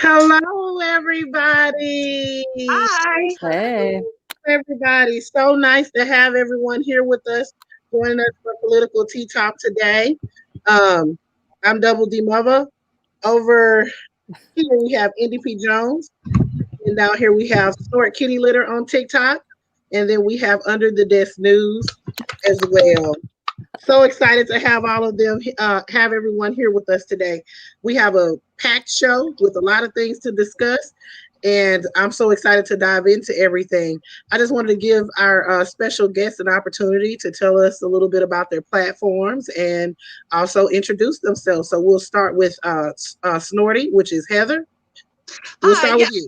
Hello, everybody. Hi. Hey. Everybody. So nice to have everyone here with us, joining us for Political Tea Talk today. Um, I'm Double D Mother. Over here we have NDP Jones. And down here we have Snort Kitty Litter on TikTok. And then we have Under the Desk News as well. So excited to have all of them, have everyone here with us today. We have a packed show with a lot of things to discuss, and I'm so excited to dive into everything. I just wanted to give our special guests an opportunity to tell us a little bit about their platforms and also introduce themselves. So we'll start with Snorty, which is Heather. We'll start with you.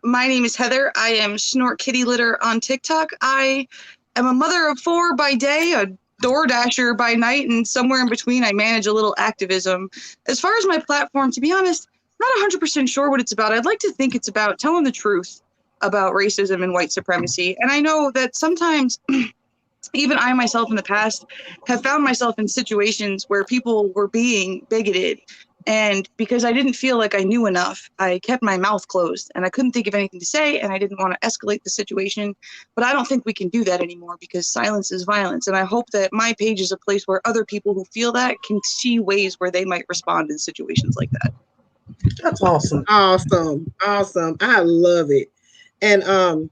My name is Heather. I am Snort Kitty Litter on TikTok. I am a mother of four by day, a door dasher by night, and somewhere in between I manage a little activism. As far as my platform, to be honest, I'm not 100% sure what it's about. I'd like to think it's about telling the truth about racism and white supremacy. And I know that sometimes even I myself in the past have found myself in situations where people were being bigoted. And because I didn't feel like I knew enough, I kept my mouth closed and I couldn't think of anything to say, and I didn't want to escalate the situation. But I don't think we can do that anymore because silence is violence. And I hope that my page is a place where other people who feel that can see ways where they might respond in situations like that. That's awesome. Awesome. I love it. And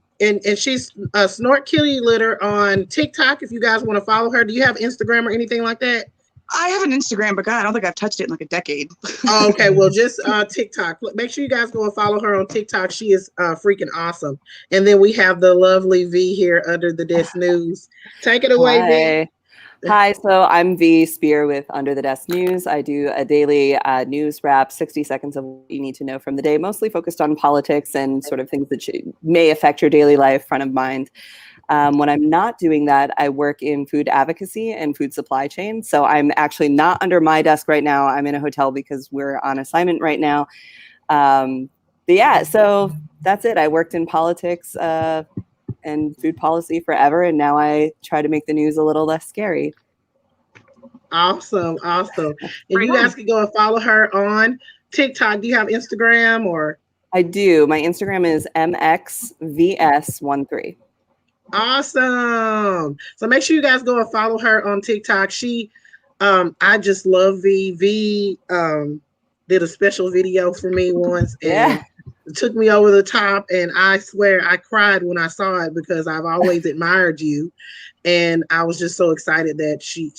she's Snort Kitty Litter on TikTok. If you guys want to follow her, do you have Instagram or anything like that? I have an Instagram, but God, I don't think I've touched it in like a decade. Okay, well, just TikTok. Make sure you guys go and follow her on TikTok. She is freaking awesome. And then we have the lovely V here under the desk news. Take it away, Hi. V. Hi, so I'm V Spear with Under the Desk News. I do a daily news wrap, 60 seconds of what you need to know from the day, mostly focused on politics and sort of things that may affect your daily life, front of mind. When I'm not doing that, I work in food advocacy and food supply chain. So I'm actually not under my desk right now. I'm in a hotel because we're on assignment right now. But yeah, so that's it. I worked in politics and food policy forever, and now I try to make the news a little less scary. Awesome. And you guys can go and follow her on TikTok. Do you have Instagram or? I do. My Instagram is mxvs13. Awesome. So make sure you guys go and follow her on TikTok. I just love V. V did a special video for me once and it took me over the top, and I swear I cried when I saw it because I've always admired you. And I was just so excited that you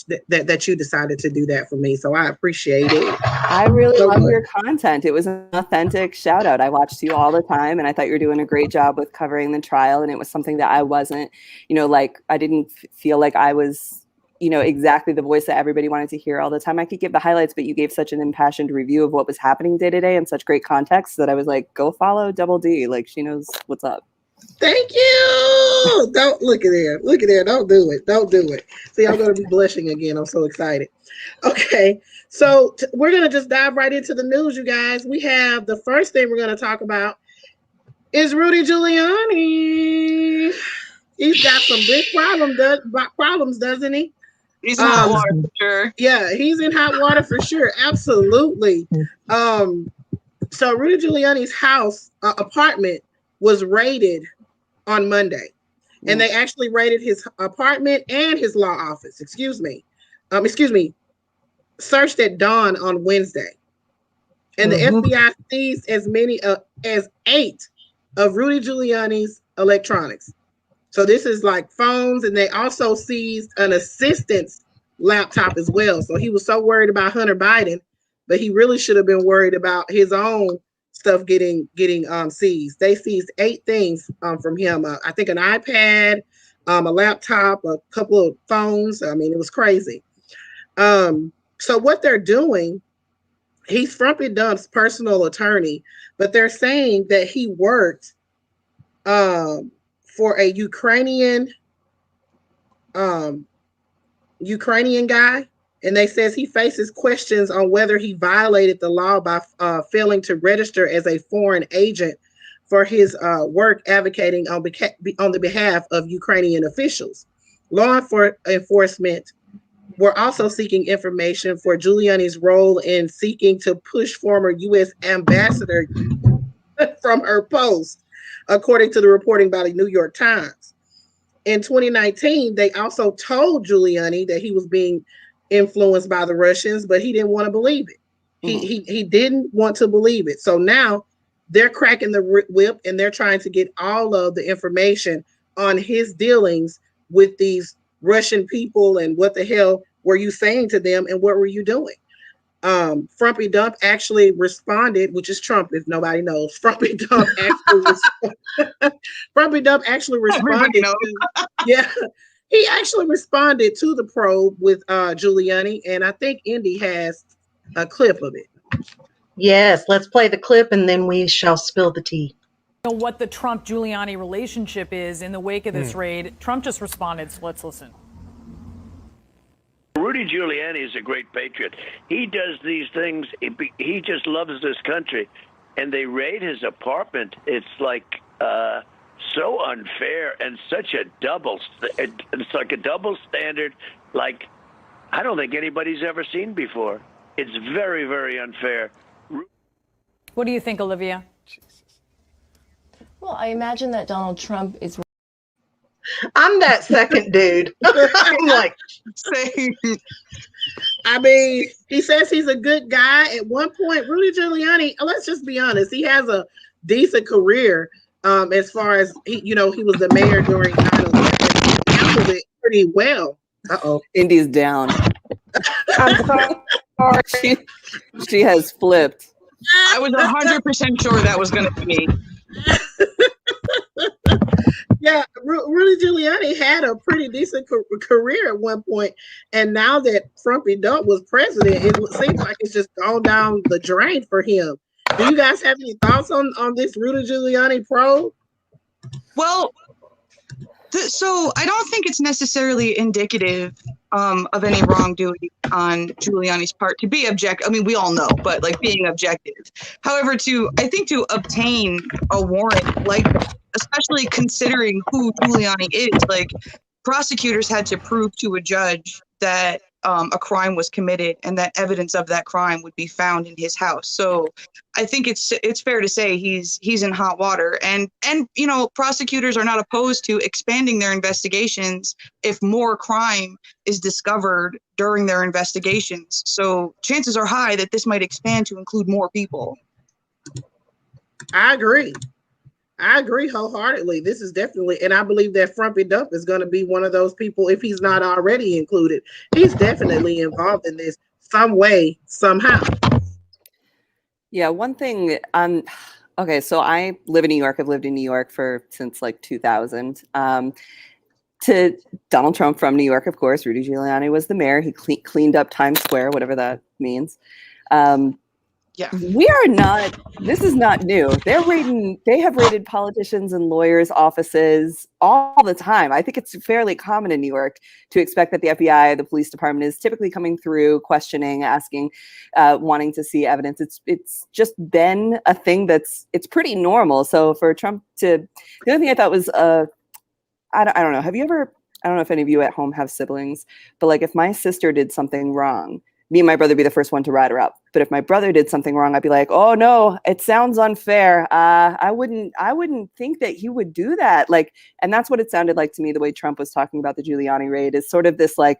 decided to do that for me. So I appreciate it. I really love your content. It was an authentic shout out. I watched you all the time, and I thought you were doing a great job with covering the trial. And it was something that I wasn't, I didn't feel like I was, exactly the voice that everybody wanted to hear all the time. I could give the highlights, but you gave such an impassioned review of what was happening day to day and such great context that I was like, go follow Double D. Like, she knows what's up. Thank you. Don't look at there. Don't do it. See, I'm going to be blushing again. I'm so excited. Okay. So we're going to just dive right into the news, you guys. We have the first thing we're going to talk about is Rudy Giuliani. He's got some big problems, doesn't he? He's in hot water for sure. Yeah, he's in hot water for sure. Absolutely. So Rudy Giuliani's apartment was raided on Monday, and they actually raided his apartment and his law office. Searched at dawn on Wednesday, and the FBI seized as many as 8 of Rudy Giuliani's electronics. So this is like phones, and they also seized an assistant's laptop as well. So he was so worried about Hunter Biden, but he really should have been worried about his own stuff getting seized. They seized 8 things from him. I think an iPad, a laptop, a couple of phones. I mean, it was crazy. So what they're doing, he's Frumpy Dump's personal attorney, but they're saying that he worked for a Ukrainian guy. And they says he faces questions on whether he violated the law by failing to register as a foreign agent for his work advocating on the behalf of Ukrainian officials. Law enforcement were also seeking information for Giuliani's role in seeking to push former U.S. Ambassador from her post, according to the reporting by the New York Times. In 2019, they also told Giuliani that he was being influenced by the Russians, but he didn't want to believe it. He didn't want to believe it. So now they're cracking the whip and they're trying to get all of the information on his dealings with these Russian people and what the hell were you saying to them and what were you doing? Frumpy Dump actually responded, which is Trump, if nobody knows. Frumpy Dump actually responded to, yeah, he actually responded to the probe with Giuliani, and I think Indy has a clip of it. Yes, let's play the clip and then we shall spill the tea. What the Trump-Giuliani relationship is in the wake of this raid. Trump just responded, so let's listen. Rudy Giuliani is a great patriot. He does these things. He just loves this country. And they raid his apartment. It's like so unfair and such a it's like a double standard like I don't think anybody's ever seen before. It's very, very unfair. What do you think, Olivia? Well, I imagine that Donald Trump is. I'm that second dude. I'm like, Same. I mean, he says he's a good guy. At one point, Rudy Giuliani, let's just be honest, he has a decent career as far as, he was the mayor during 9/11. He handled it pretty well. Uh-oh. Indy's down. I'm sorry. She has flipped. I was 100% sure that was going to be me. Yeah, Rudy Giuliani had a pretty decent career at one point, and now that Frumpy Dump was president, it seems like it's just gone down the drain for him. Do you guys have any thoughts on this Rudy Giuliani probe? Well, so I don't think it's necessarily indicative of any wrongdoing on Giuliani's part to be objective. I mean, we all know, but like being objective. However, I think to obtain a warrant like that, especially considering who Giuliani is, like prosecutors had to prove to a judge that a crime was committed and that evidence of that crime would be found in his house. So I think it's fair to say he's in hot water, and prosecutors are not opposed to expanding their investigations if more crime is discovered during their investigations. So chances are high that this might expand to include more people. I agree wholeheartedly. This is definitely, and I believe that Frumpy Dump is going to be one of those people, if he's not already included. He's definitely involved in this some way, somehow. Yeah, one thing, okay, so I live in New York. I've lived in New York since like 2000. To Donald Trump from New York, of course, Rudy Giuliani was the mayor. He cleaned up Times Square, whatever that means. Yeah, this is not new. They have raided politicians and lawyers' offices all the time. I think it's fairly common in New York to expect that the FBI, the police department, is typically coming through, questioning, asking, wanting to see evidence. It's just been a thing it's pretty normal. So for Trump the only thing I thought was, I don't know. I don't know if any of you at home have siblings, but like if my sister did something wrong, me and my brother would be the first one to rat her up. But if my brother did something wrong, I'd be like, oh no, it sounds unfair. I wouldn't think that he would do that. Like, and that's what it sounded like to me, the way Trump was talking about the Giuliani raid is sort of this, like,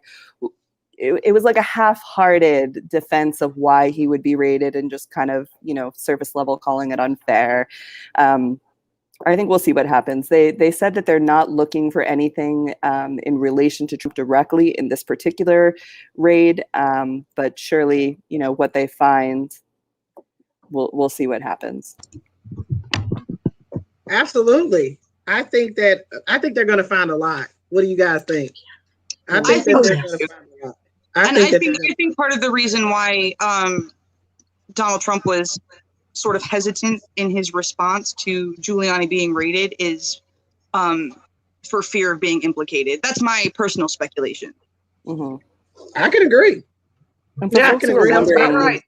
it was like a half-hearted defense of why he would be raided and just kind of, surface level calling it unfair. I think we'll see what happens. They said that they're not looking for anything in relation to Trump directly in this particular raid, but surely, what they find, we'll see what happens. Absolutely. I think they're going to find a lot. What do you guys think? I think they're going to find a lot. I think part of the reason why Donald Trump was sort of hesitant in his response to Giuliani being raided is for fear of being implicated. That's my personal speculation. Mm-hmm. I can agree. Yeah, I can agree. That's about right.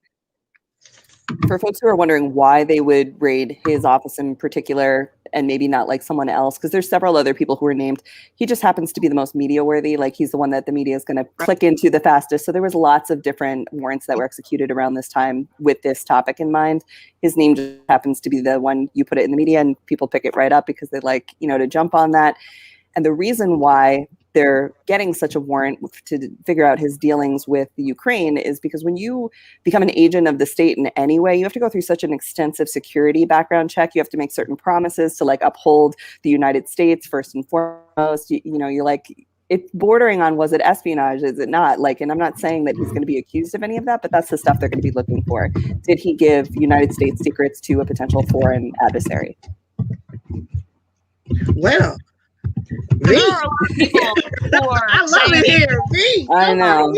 for folks who are wondering why they would raid his office in particular and maybe not like someone else, because there's several other people who were named. He just happens to be the most media worthy. Like he's the one that the media is going to click into the fastest. So there was lots of different warrants that were executed around this time with this topic in mind. His name just happens to be the one you put it in the media and people pick it right up because they like, to jump on that. And the reason why they're getting such a warrant to figure out his dealings with the Ukraine is because when you become an agent of the state in any way, you have to go through such an extensive security background check. You have to make certain promises to like uphold the United States first and foremost. You're like, it's bordering on, was it espionage? Is it not? Like, and I'm not saying that he's going to be accused of any of that, but that's the stuff they're going to be looking for. Did he give United States secrets to a potential foreign adversary? Well, There are a lot of people who are I love it here. V. I know.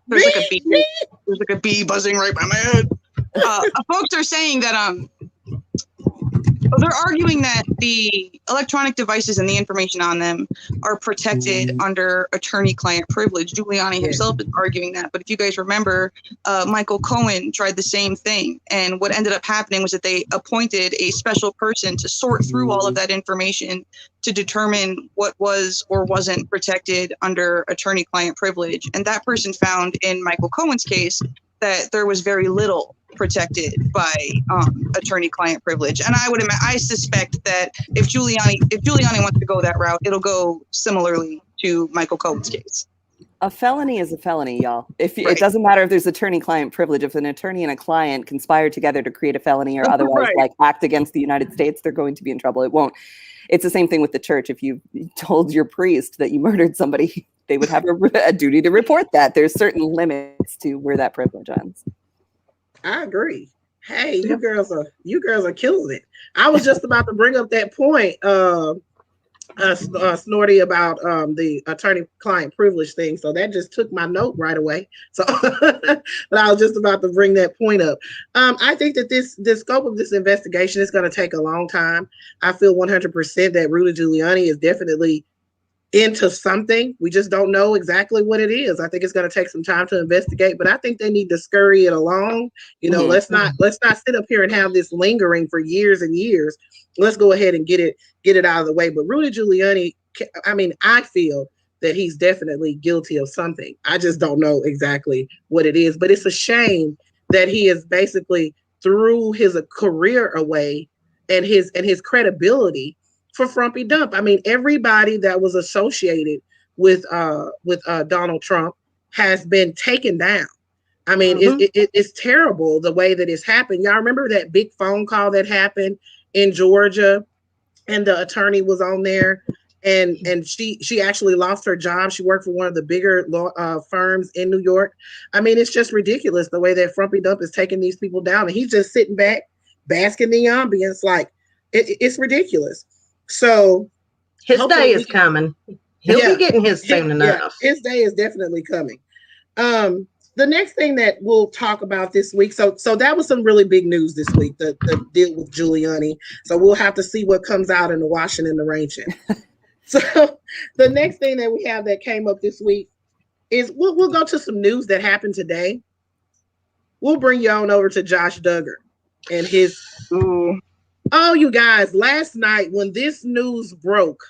There's like a bee. There's like a bee buzzing right by my head. Folks are saying that they're arguing that the electronic devices and the information on them are protected under attorney-client privilege. Giuliani himself is arguing that. But if you guys remember, Michael Cohen tried the same thing. And what ended up happening was that they appointed a special person to sort through all of that information to determine what was or wasn't protected under attorney-client privilege. And that person found in Michael Cohen's case that there was very little protected by attorney-client privilege, and I suspect that if Giuliani wants to go that route, it'll go similarly to Michael Cohen's case. A felony is a felony, y'all. It doesn't matter if there's attorney-client privilege. If an attorney and a client conspire together to create a felony or otherwise like act against the United States, they're going to be in trouble. It won't. It's the same thing with the church. If you told your priest that you murdered somebody, they would have a duty to report that. There's certain limits to where that privilege ends. I agree. Hey, you girls are killing it. I was just about to bring up that point, Snorty, about the attorney-client privilege thing. So that just took my note right away. So, but I was just about to bring that point up. I think that the scope of this investigation is going to take a long time. I feel 100% that Rudy Giuliani is definitely into something. We just don't know exactly what it is. I think it's going to take some time to investigate, but I think they need to scurry it along. Let's not sit up here and have this lingering for years and years. Let's go ahead and get it out of the way. But Rudy Giuliani, I feel that he's definitely guilty of something. I just don't know exactly what it is, but it's a shame that he is basically threw his career away and his credibility for Frumpy Dump. Everybody that was associated with Donald Trump has been taken down. It's terrible the way that it's happened. Y'all remember that big phone call that happened in Georgia, and the attorney was on there, and she actually lost her job. She worked for one of the bigger law firms in New York. It's just ridiculous the way that Frumpy Dump is taking these people down, and he's just sitting back, basking in the ambience. Like it's ridiculous. So his day is coming. He'll be getting his soon enough. His day is definitely coming. The next thing that we'll talk about this week. So that was some really big news this week, the deal with Giuliani. So we'll have to see what comes out in the washing and the raging. So the next thing that we have that came up this week is we'll go to some news that happened today. We'll bring you on over to Josh Duggar and his. Oh, you guys, last night when this news broke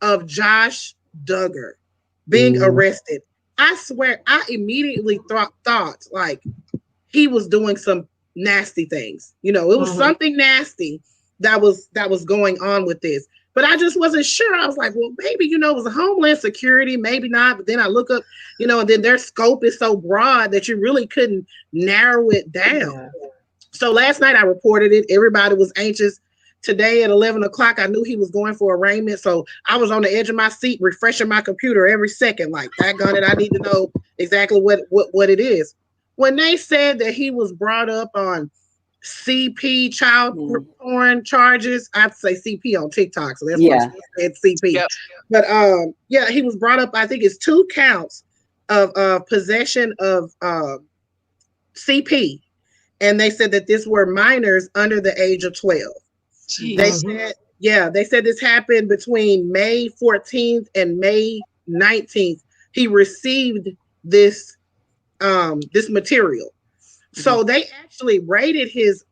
of Josh Duggar being arrested, I swear I immediately thought like he was doing some nasty things. It was something nasty that was going on with this. But I just wasn't sure. I was like, well, maybe, it was a Homeland Security, maybe not. But then I look up, and then their scope is so broad that you really couldn't narrow it down. Yeah. So last night I reported it. Everybody was anxious. Today at 11 o'clock, I knew he was going for arraignment. So I was on the edge of my seat, refreshing my computer every second. Like, daggone it, I need to know exactly what it is. When they said that he was brought up on CP, child porn charges, I have to say CP on TikTok. So that's why I said CP. Yep. But he was brought up, I think it's 2 counts of possession of CP. And they said that this were minors under the age of 12. Jeez. They said this happened between May 14th and May 19th. He received this material. So they actually raided his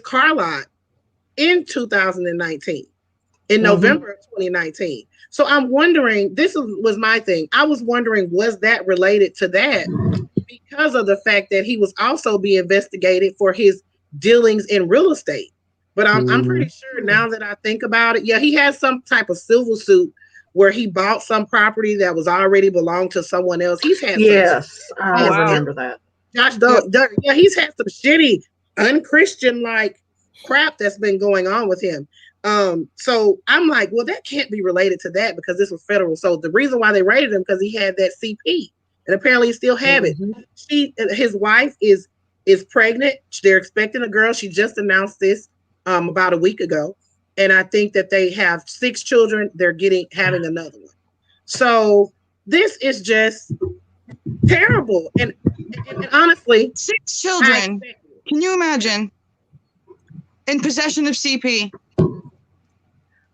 car lot in 2019, in November of 2019. So I'm wondering, was my thing. I was wondering, was that related to that? Because of the fact that he was also being investigated for his dealings in real estate. But I'm pretty sure now that I think about it, yeah, he has some type of civil suit where he bought some property that was already belonged to someone else. He's had I remember that. Josh Duggar, yeah, he's had some shitty, unchristian like crap that's been going on with him. So I'm like, well, that can't be related to that because this was federal. So the reason why they raided him because he had that CP, and apparently he still have it. His wife is pregnant. They're expecting a girl. She just announced this about a week ago, and I think that they have 6 children. They're having another one. So this is just terrible. And honestly, 6 children. Can you imagine? In possession of CP.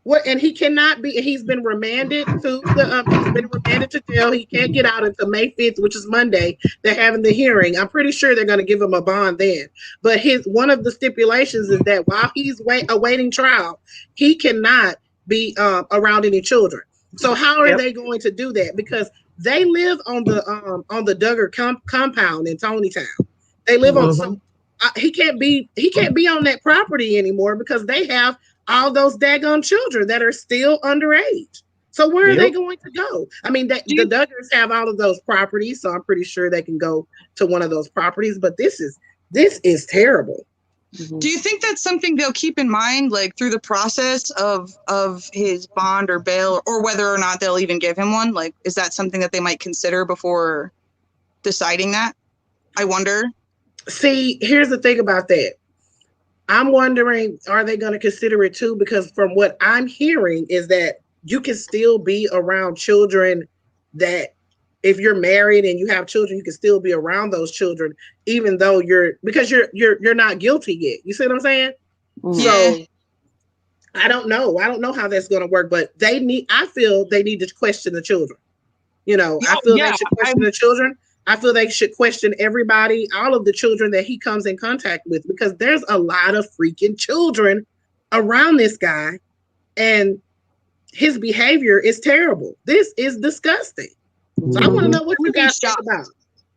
What? And he cannot be. He's been remanded to jail. He can't get out until May 5th, which is Monday. They're having the hearing. I'm pretty sure they're going to give him a bond then. But one of the stipulations is that while he's awaiting trial, he cannot be around any children. So how are they going to do that? Because they live on the Duggar compound in Tonytown. They live on some. He can't be on that property anymore because they have all those daggone children that are still underage. So where are they going to go? I mean, the Duggars have all of those properties, so I'm pretty sure they can go to one of those properties. But this is terrible. Do you think that's something they'll keep in mind, like through the process of his bond or bail, or whether or not they'll even give him one? Like, is that something that they might consider before deciding that? I wonder. See, here's the thing about that. I'm wondering, are they going to consider it too? Because from what I'm hearing is that you can still be around children that if you're married and you have children, you can still be around those children, even though you're not guilty yet. You see what I'm saying? So I don't know. I don't know how that's going to work, but I feel they need to question the children. I feel they should question the children. I feel they should question everybody, all of the children that he comes in contact with, because there's a lot of freaking children around this guy, and his behavior is terrible. This is disgusting. So I want to know what you guys think about.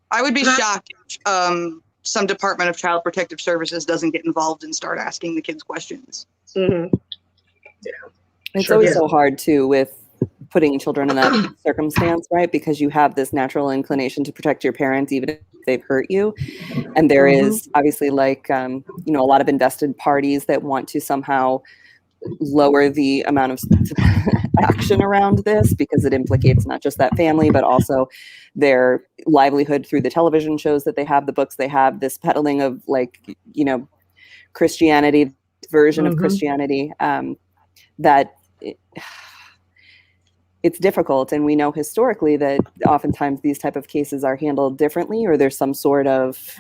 I would be shocked if some Department of Child Protective Services doesn't get involved and start asking the kids questions. It's always so hard too with putting children in that circumstance, right? Because you have this natural inclination to protect your parents, even if they've hurt you. And there is obviously a lot of invested parties that want to somehow lower the amount of action around this because it implicates not just that family, but also their livelihood through the television shows that they have, the books they have, this peddling of Christianity, version of Christianity, that it's difficult. And we know historically that oftentimes these type of cases are handled differently, or there's some sort of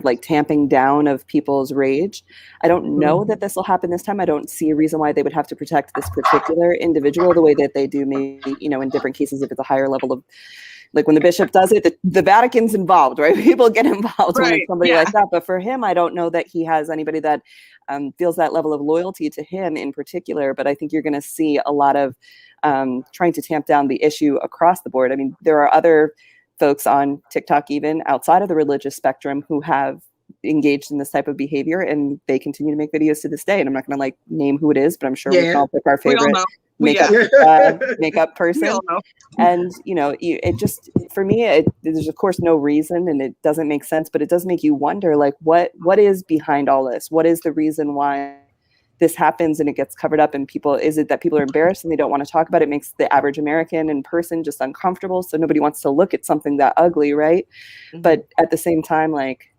like tamping down of people's rage. I don't know that this will happen this time. I don't see a reason why they would have to protect this particular individual the way that they do maybe, in different cases, if it's a higher level of, like when the bishop does it, the Vatican's involved, right? People get involved when it's somebody like that. But for him, I don't know that he has anybody that feels that level of loyalty to him in particular. But I think you're going to see a lot of trying to tamp down the issue across the board. I mean, there are other folks on TikTok, even outside of the religious spectrum, who have engaged in this type of behavior, and they continue to make videos to this day. And I'm not going to name who it is, but I'm sure we can all pick our favorite makeup person. And it just, for me, there's of course no reason, and it doesn't make sense, but it does make you wonder, like, what is behind all this? What is the reason why this happens and it gets covered up, and is it that people are embarrassed and they don't want to talk about it? It makes the average American in person just uncomfortable, so nobody wants to look at something that ugly, right? But at the same time, like,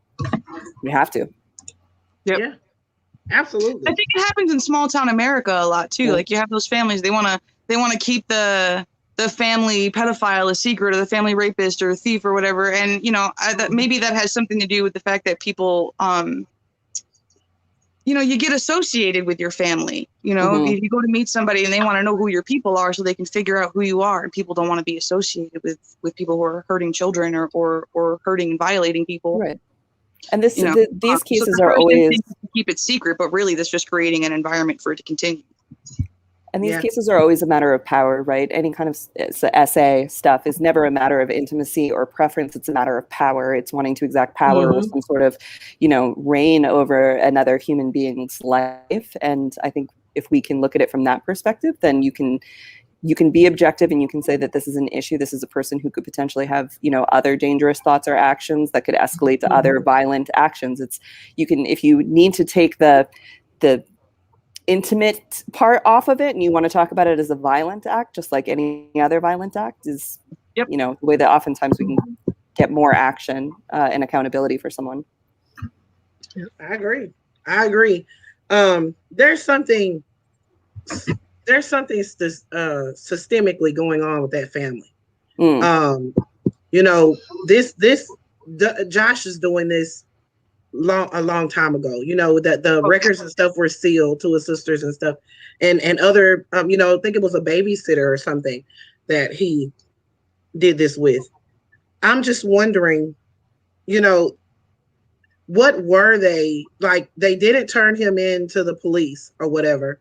you have to. Yeah, absolutely. I think it happens in small town America a lot too. Like, you have those families, they want to keep the family pedophile a secret, or the family rapist or thief or whatever, and maybe that has something to do with the fact that people you get associated with your family. If you go to meet somebody and they want to know who your people are so they can figure out who you are, and people don't want to be associated with people who are hurting children or hurting and violating people. Right. And this, You know, these so cases the are first always, instinct is to keep it secret, but really that's just creating an environment for it to continue. and these cases are always a matter of power, right? Any kind of essay stuff is never a matter of intimacy or preference. It's a matter of power. It's wanting to exact power or some sort of, reign over another human being's life. And I think if we can look at it from that perspective, then you can be objective and you can say that this is an issue. This is a person who could potentially have, other dangerous thoughts or actions that could escalate to other violent actions. If you need to take the intimate part off of it and you want to talk about it as a violent act, just like any other violent act is, the way that oftentimes we can get more action and accountability for someone. I agree. There's something systemically going on with that family. Josh is doing this a long time ago. That the records and stuff were sealed to his sisters and stuff, and other. I think it was a babysitter or something that he did this with. I'm just wondering, what were they like? They didn't turn him in to the police or whatever.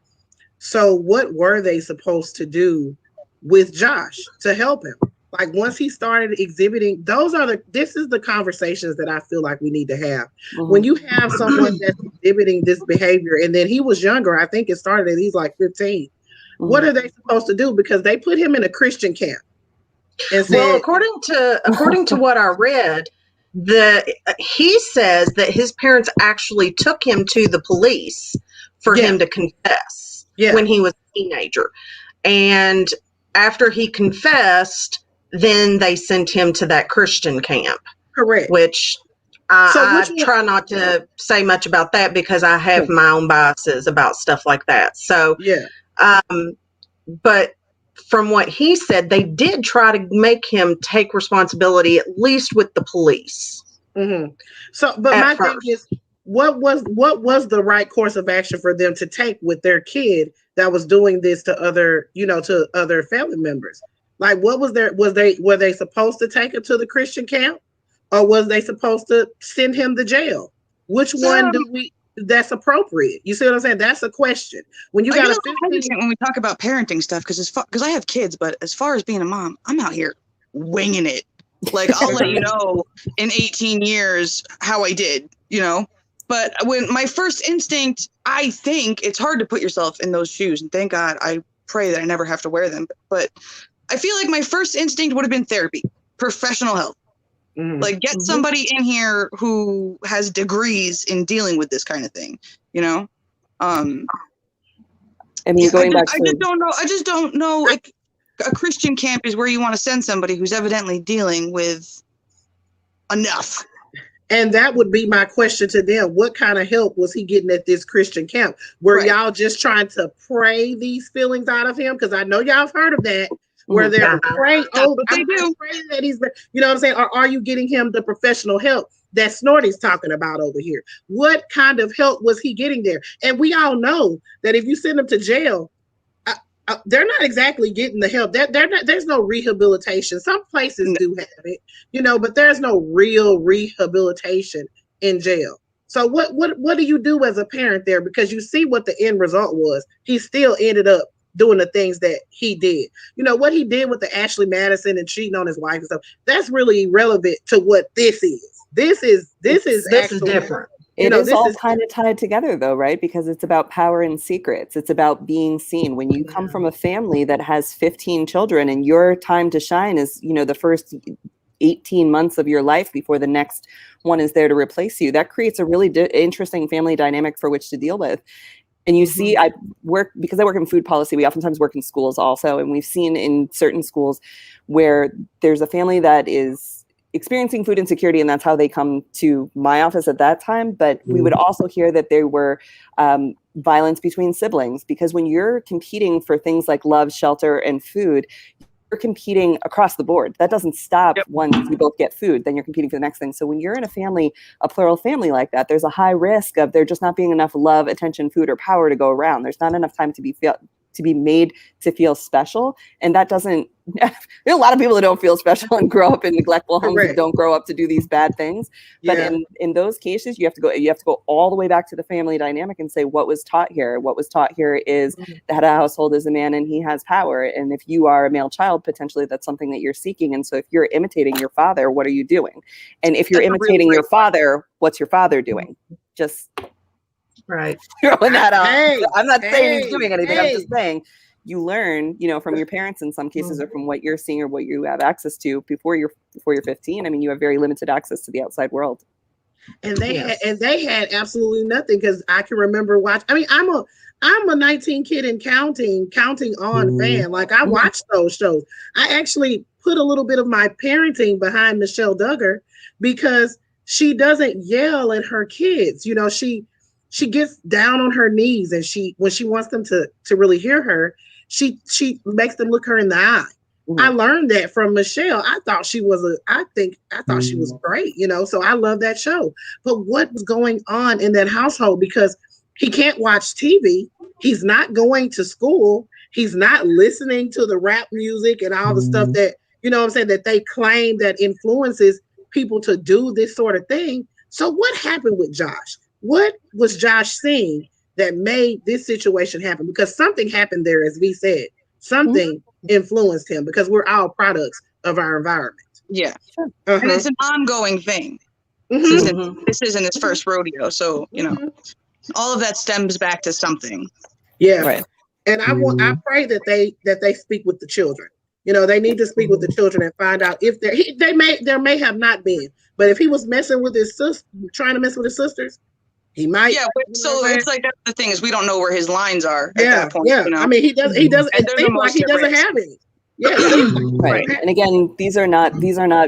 So what were they supposed to do with Josh to help him? Like once he started exhibiting, this is the conversations that I feel like we need to have. When you have someone that's exhibiting this behavior, and then he was younger, I think it started he's like 15. What are they supposed to do? Because they put him in a Christian camp. And well, according to what I read, he says that his parents actually took him to the police for him to confess when he was a teenager. And after he confessed, then they sent him to that Christian camp. Correct. Which I try not to say much about that because I have my own biases about stuff like that. So, but from what he said, they did try to make him take responsibility, at least with the police. So, but my thing is, what was the right course of action for them to take with their kid that was doing this to other family members? Like, were they supposed to take him to the Christian camp, or was they supposed to send him to jail? Which one that's appropriate? You see what I'm saying? That's a question. When you got when we talk about parenting stuff, because I have kids, but as far as being a mom, I'm out here winging it. Like, I'll let you know in 18 years how I did, But when my first instinct, I think it's hard to put yourself in those shoes. And thank God, I pray that I never have to wear them. But I feel like my first instinct would have been therapy, professional help. Like, get somebody in here who has degrees in dealing with this kind of thing, I just don't know if a Christian camp is where you want to send somebody who's evidently dealing with enough. And that would be my question to them. What kind of help was he getting at this Christian camp? Were y'all just trying to pray these feelings out of him? Because I know y'all have heard of that, where they're praying. Oh, I'm praying that he's, you know what I'm saying? Or are you getting him the professional help that Snorty's talking about over here? What kind of help was he getting there? And we all know that if you send him to jail, they're not exactly getting the help. There's no rehabilitation. Some places do have it, but there's no real rehabilitation in jail. So what do you do as a parent there? Because you see what the end result was. He still ended up doing the things that he did. What he did with the Ashley Madison and cheating on his wife and stuff, that's really irrelevant to what this is. This is different. It is all kind of tied together, though, right? Because it's about power and secrets. It's about being seen. When you come from a family that has 15 children and your time to shine is, the first 18 months of your life before the next one is there to replace you, that creates a really interesting family dynamic for which to deal with. And you see, because I work in food policy, we oftentimes work in schools also. And we've seen in certain schools where there's a family that is experiencing food insecurity, and that's how they come to my office at that time. But we would also hear that there were violence between siblings, because when you're competing for things like love, shelter, and food, you're competing across the board. That doesn't stop once you both get food, then you're competing for the next thing. So when you're in a plural family like that, there's a high risk of there just not being enough love, attention, food, or power to go around. There's not enough time to be to be made to feel special. And that doesn't, there are a lot of people that don't feel special and grow up in neglectful homes and don't grow up to do these bad things. But in those cases, you have to go all the way back to the family dynamic and say, what was taught here? What was taught here is the head of household is a man and he has power. And if you are a male child, potentially that's something that you're seeking. And so if you're imitating your father, what are you doing? And if you're imitating your father, what's your father doing? Just throwing that out. I'm not saying he's doing anything. I'm just saying you learn, from your parents in some cases, or from what you're seeing or what you have access to before you're 15. I mean, you have very limited access to the outside world. And they had absolutely nothing, because I can remember watching. I mean, I'm a 19 kid and counting on fan. Like, I watched those shows. I actually put a little bit of my parenting behind Michelle Duggar, because she doesn't yell at her kids. She gets down on her knees, and when she wants them to really hear her, she makes them look her in the eye. I learned that from Michelle. I thought she was she was great, so I love that show. But what was going on in that household? Because he can't watch TV. He's not going to school. He's not listening to the rap music and all the stuff that, that they claim that influences people to do this sort of thing. So what happened with Josh? What was Josh seeing that made this situation happen? Because something happened there, as V said. Something influenced him, because we're all products of our environment. Yeah. And it's an ongoing thing. This isn't his first rodeo. So, all of that stems back to something. Yeah. Right. And I pray that they speak with the children. They need to speak with the children and find out if there may have not been, but if he was messing with his sister, trying to mess with his sisters, he might. Yeah, so it's like, that's the thing, is we don't know where his lines are at that point. Yeah, I mean, he doesn't. It seems like he doesn't have any. Yeah, right. And again, these are not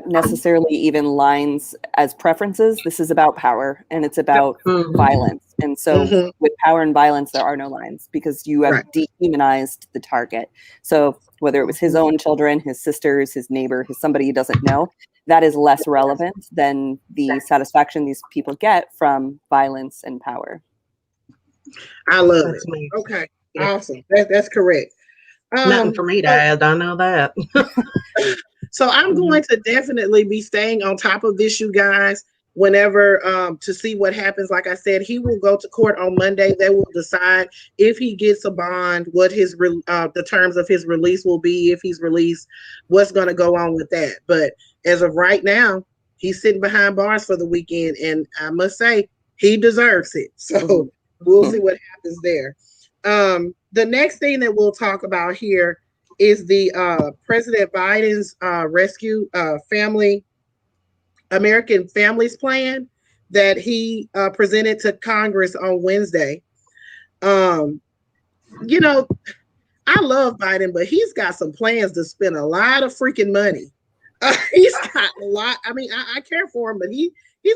necessarily even lines as preferences. This is about power, and it's about violence. And so with power and violence, there are no lines, because you have dehumanized the target. So whether it was his own children, his sisters, his neighbor, somebody he doesn't know, that is less relevant than the satisfaction these people get from violence and power. I love it. Okay, awesome. That's correct. Nothing for me to add. I know that. So I'm going to definitely be staying on top of this, you guys, whenever to see what happens. Like I said, he will go to court on Monday. They will decide if he gets a bond, what the terms of his release will be, if he's released, what's going to go on with that. But as of right now, he's sitting behind bars for the weekend, and I must say he deserves it. So we'll see what happens there. The next thing that we'll talk about here is the President Biden's rescue American Families Plan that he presented to Congress on Wednesday. I love Biden, but he's got some plans to spend a lot of freaking money. He's got a lot. I mean, I care for him, but he's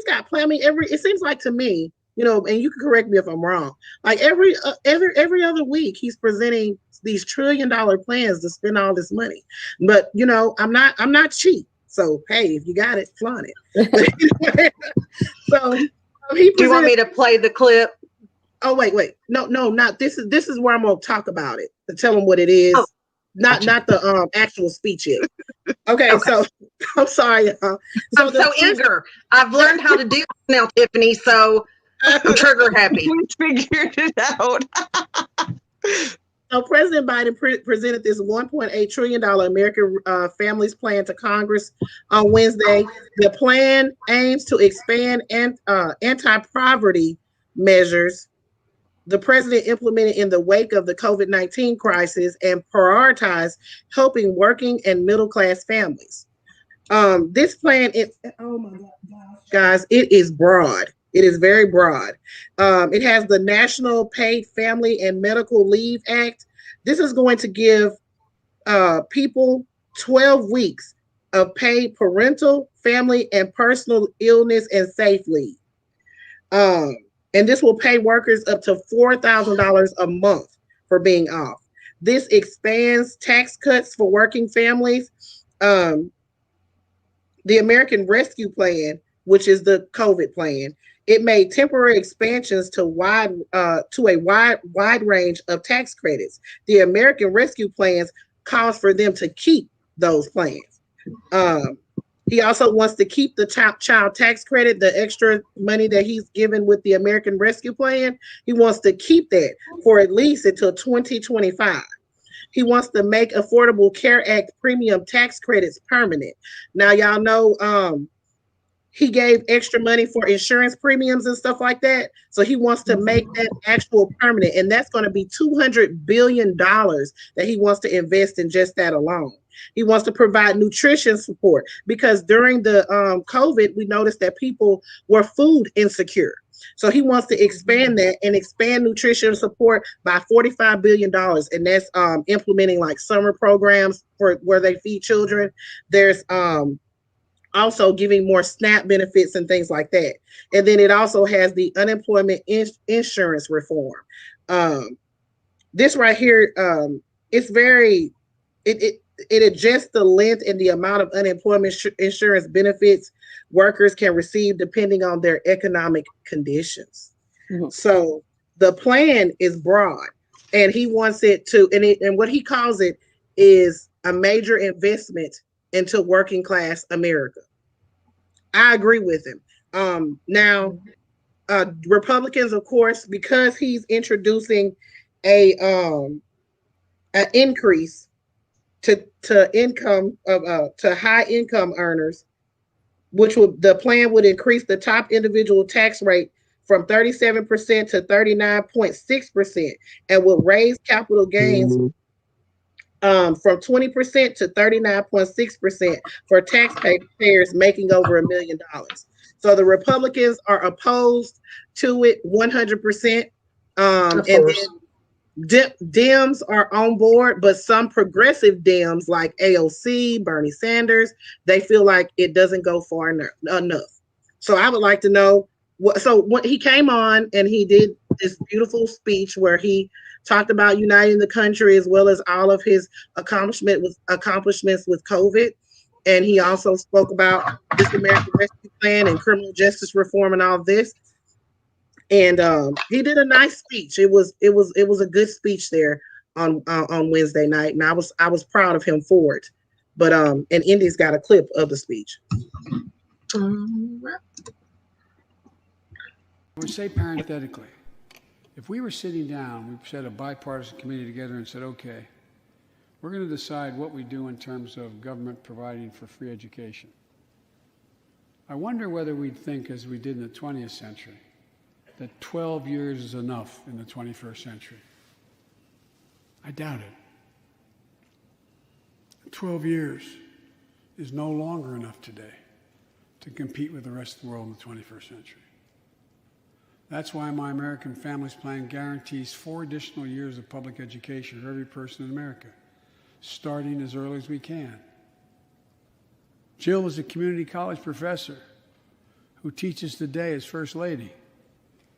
got plan. I mean, it seems like to me, and you can correct me if I'm wrong, like every other week he's presenting these $1 trillion plans to spend all this money. But I'm not cheap. So hey, if you got it, flaunt it. So he presented, do you want me to play the clip? Oh wait. No, not this is where I'm gonna talk about it, to tell him what it is. Not the actual speech yet. Okay, so I'm sorry. So I'm so eager. I've learned how to do this now, Tiffany. So I'm trigger happy. We figured it out. So President Biden presented this $1.8 trillion American Families Plan to Congress on Wednesday. The plan aims to expand anti-poverty measures the president implemented in the wake of the COVID-19 crisis and prioritize helping working and middle-class families. This plan, oh my gosh, guys, it is broad. It is very broad. It has the National Paid Family and Medical Leave Act. This is going to give people 12 weeks of paid parental, family, and personal illness and safe leave. And this will pay workers up to $4,000 a month for being off. This expands tax cuts for working families. The American Rescue Plan which is the COVID plan. It made temporary expansions to a wide range of tax credits. The American Rescue Plans calls for them to keep those plans. He also wants to keep the child tax credit, the extra money that he's given with the American Rescue Plan. He wants to keep that for at least until 2025. He wants to make Affordable Care Act premium tax credits permanent. Now, y'all know he gave extra money for insurance premiums and stuff like that. So he wants to make that actual permanent. And that's going to be $200 billion that he wants to invest in just that alone. He wants to provide nutrition support because during the COVID, we noticed that people were food insecure. So he wants to expand that and expand nutrition support by $45 billion. And that's implementing like summer programs for where they feed children. There's also giving more SNAP benefits and things like that. And then it also has the unemployment insurance reform. This right here, it's very, it adjusts the length and the amount of unemployment insurance benefits workers can receive depending on their economic conditions. Mm-hmm. So the plan is broad, and he wants it to, and what he calls it is a major investment into working class America. I agree with him. Now, Republicans, of course, because he's introducing an increase to income of to high income earners, the plan would increase the top individual tax rate from 37% to 39.6% and will raise capital gains from 20% to 39.6% for taxpayers making over $1 million. So the Republicans are opposed to it 100%. And then Dems are on board, but some progressive Dems like AOC, Bernie Sanders, they feel like it doesn't go far enough. So I would like to know when he came on and he did this beautiful speech where he talked about uniting the country as well as all of his accomplishments with COVID. And he also spoke about this American Rescue Plan and criminal justice reform and all of this. And he did a nice speech. It was a good speech there on Wednesday night, and I was proud of him for it. But and Indy's got a clip of the speech. I would say parenthetically, if we were sitting down, we set a bipartisan committee together and said, okay, we're going to decide what we do in terms of government providing for free education. I wonder whether we'd think, as we did in the 20th century, that 12 years is enough in the 21st century. I doubt it. 12 years is no longer enough today to compete with the rest of the world in the 21st century. That's why my American Families Plan guarantees 4 additional years of public education for every person in America, starting as early as we can. Jill is a community college professor who teaches today as First Lady.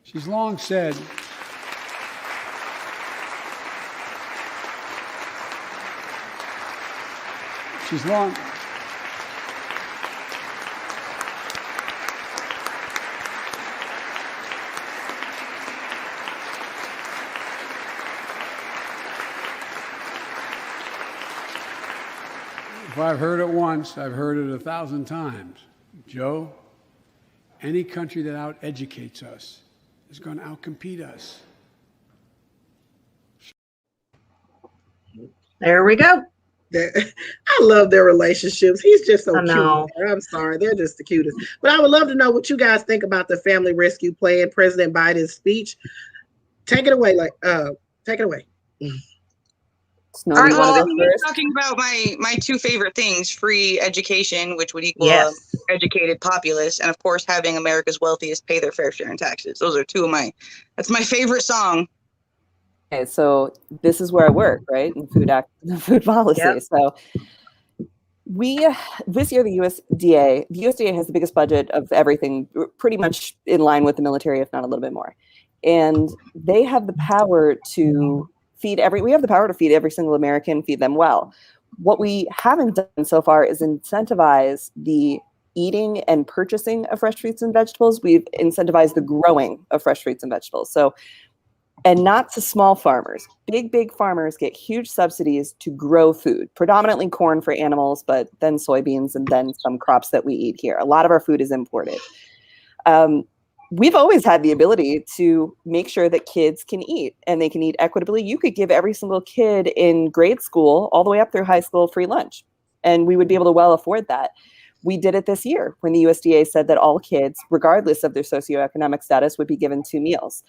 She's long said, if I've heard it once, I've heard it 1,000 times. Joe, any country that out-educates us is going to outcompete us. There we go. I love their relationships. He's just so cute. I'm sorry, they're just the cutest. But I would love to know what you guys think about the Family Rescue Plan, President Biden's speech. Take it away, take it away. All right, well, I'm talking about my 2 favorite things: free education, which would equal educated populace, and of course having America's wealthiest pay their fair share in taxes. Those are 2 of that's my favorite song. Okay, so this is where I work, right? In food policy. Yep. So this year, the USDA has the biggest budget of everything, pretty much in line with the military, if not a little bit more. And they have the power to feed every single American, feed them well. What we haven't done so far is incentivize the eating and purchasing of fresh fruits and vegetables. We've incentivized the growing of fresh fruits and vegetables. So, and not to small farmers. Big farmers get huge subsidies to grow food, predominantly corn for animals, but then soybeans and then some crops that we eat here. A lot of our food is imported. We've always had the ability to make sure that kids can eat and they can eat equitably. You could give every single kid in grade school all the way up through high school free lunch, and we would be able to well afford that. We did it this year when the USDA said that all kids, regardless of their socioeconomic status, would be given 2 meals.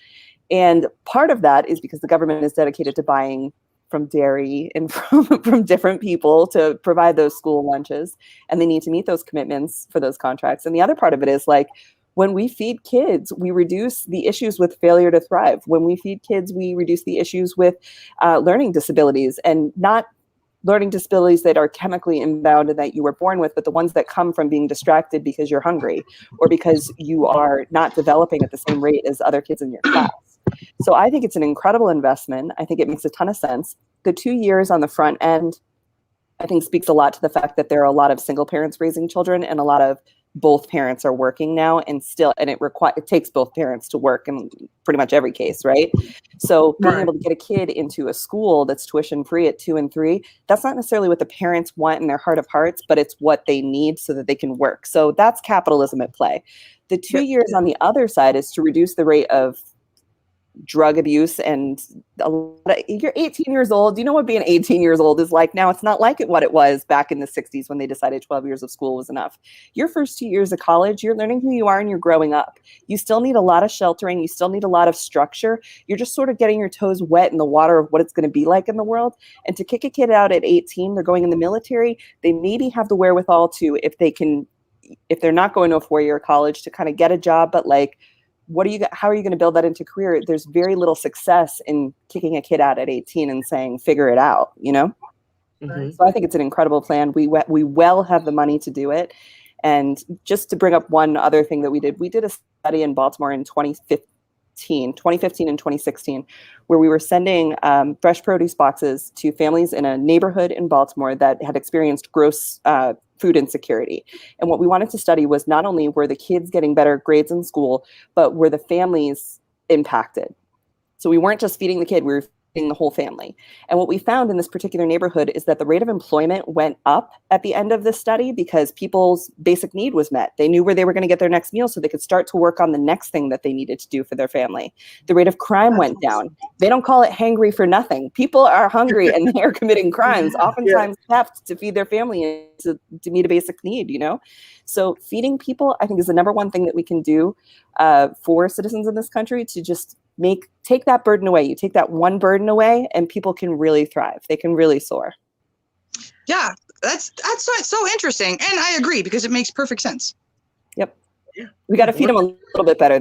And part of that is because the government is dedicated to buying from dairy and from different people to provide those school lunches, and they need to meet those commitments for those contracts. And the other part of it is like, when we feed kids, we reduce the issues with failure to thrive. When we feed kids, we reduce the issues with learning disabilities, and not learning disabilities that are chemically inbound and that you were born with, but the ones that come from being distracted because you're hungry or because you are not developing at the same rate as other kids in your class. So I think it's an incredible investment. I think it makes a ton of sense. The 2 years on the front end, I think, speaks a lot to the fact that there are a lot of single parents raising children, and a lot of both parents are working now, and it takes both parents to work in pretty much every case, right? So being able to get a kid into a school that's tuition free at 2 and 3, that's not necessarily what the parents want in their heart of hearts, but it's what they need so that they can work. So that's capitalism at play. The 2 years on the other side is to reduce the rate of drug abuse. And you're 18 years old. You know what being 18 years old is like now? It's not like what it was back in the 60s when they decided 12 years of school was enough. Your first 2 years of college, you're learning who you are and you're growing up. You still need a lot of sheltering. You still need a lot of structure. You're just sort of getting your toes wet in the water of what it's going to be like in the world. And to kick a kid out at 18, they're going in the military. They maybe have the wherewithal to, if they're not going to a 4-year college, to kind of get a job, but like, how are you going to build that into career? There's very little success in kicking a kid out at 18 and saying, figure it out, you know? Mm-hmm. So I think it's an incredible plan. We well have the money to do it. And just to bring up one other thing that we did a study in Baltimore in 2015 and 2016, where we were sending fresh produce boxes to families in a neighborhood in Baltimore that had experienced gross food insecurity. And what we wanted to study was not only were the kids getting better grades in school, but were the families impacted. So we weren't just feeding the kid, we were feeding the whole family. And what we found in this particular neighborhood is that the rate of employment went up at the end of the study because people's basic need was met. They knew where they were going to get their next meal, so they could start to work on the next thing that they needed to do for their family. The rate of crime went down. They don't call it hangry for nothing. People are hungry and they're committing crimes, oftentimes theft, to feed their family and to meet a basic need, you know? So feeding people, I think, is the number one thing that we can do for citizens in this country to just take that burden away. You take that one burden away and people can really thrive. They can really soar. Yeah, that's so interesting. And I agree, because it makes perfect sense. Yep. We got to feed them a little bit better.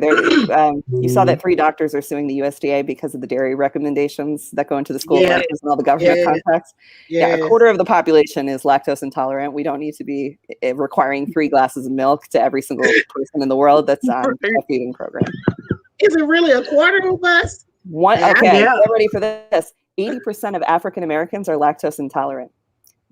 You saw that 3 doctors are suing the USDA because of the dairy recommendations that go into the school lunches and all the government contracts. Yeah, a quarter of the population is lactose intolerant. We don't need to be requiring 3 glasses of milk to every single person in the world that's on a feeding program. Is it really a quarter of us? Okay, get ready for this. 80% of African Americans are lactose intolerant.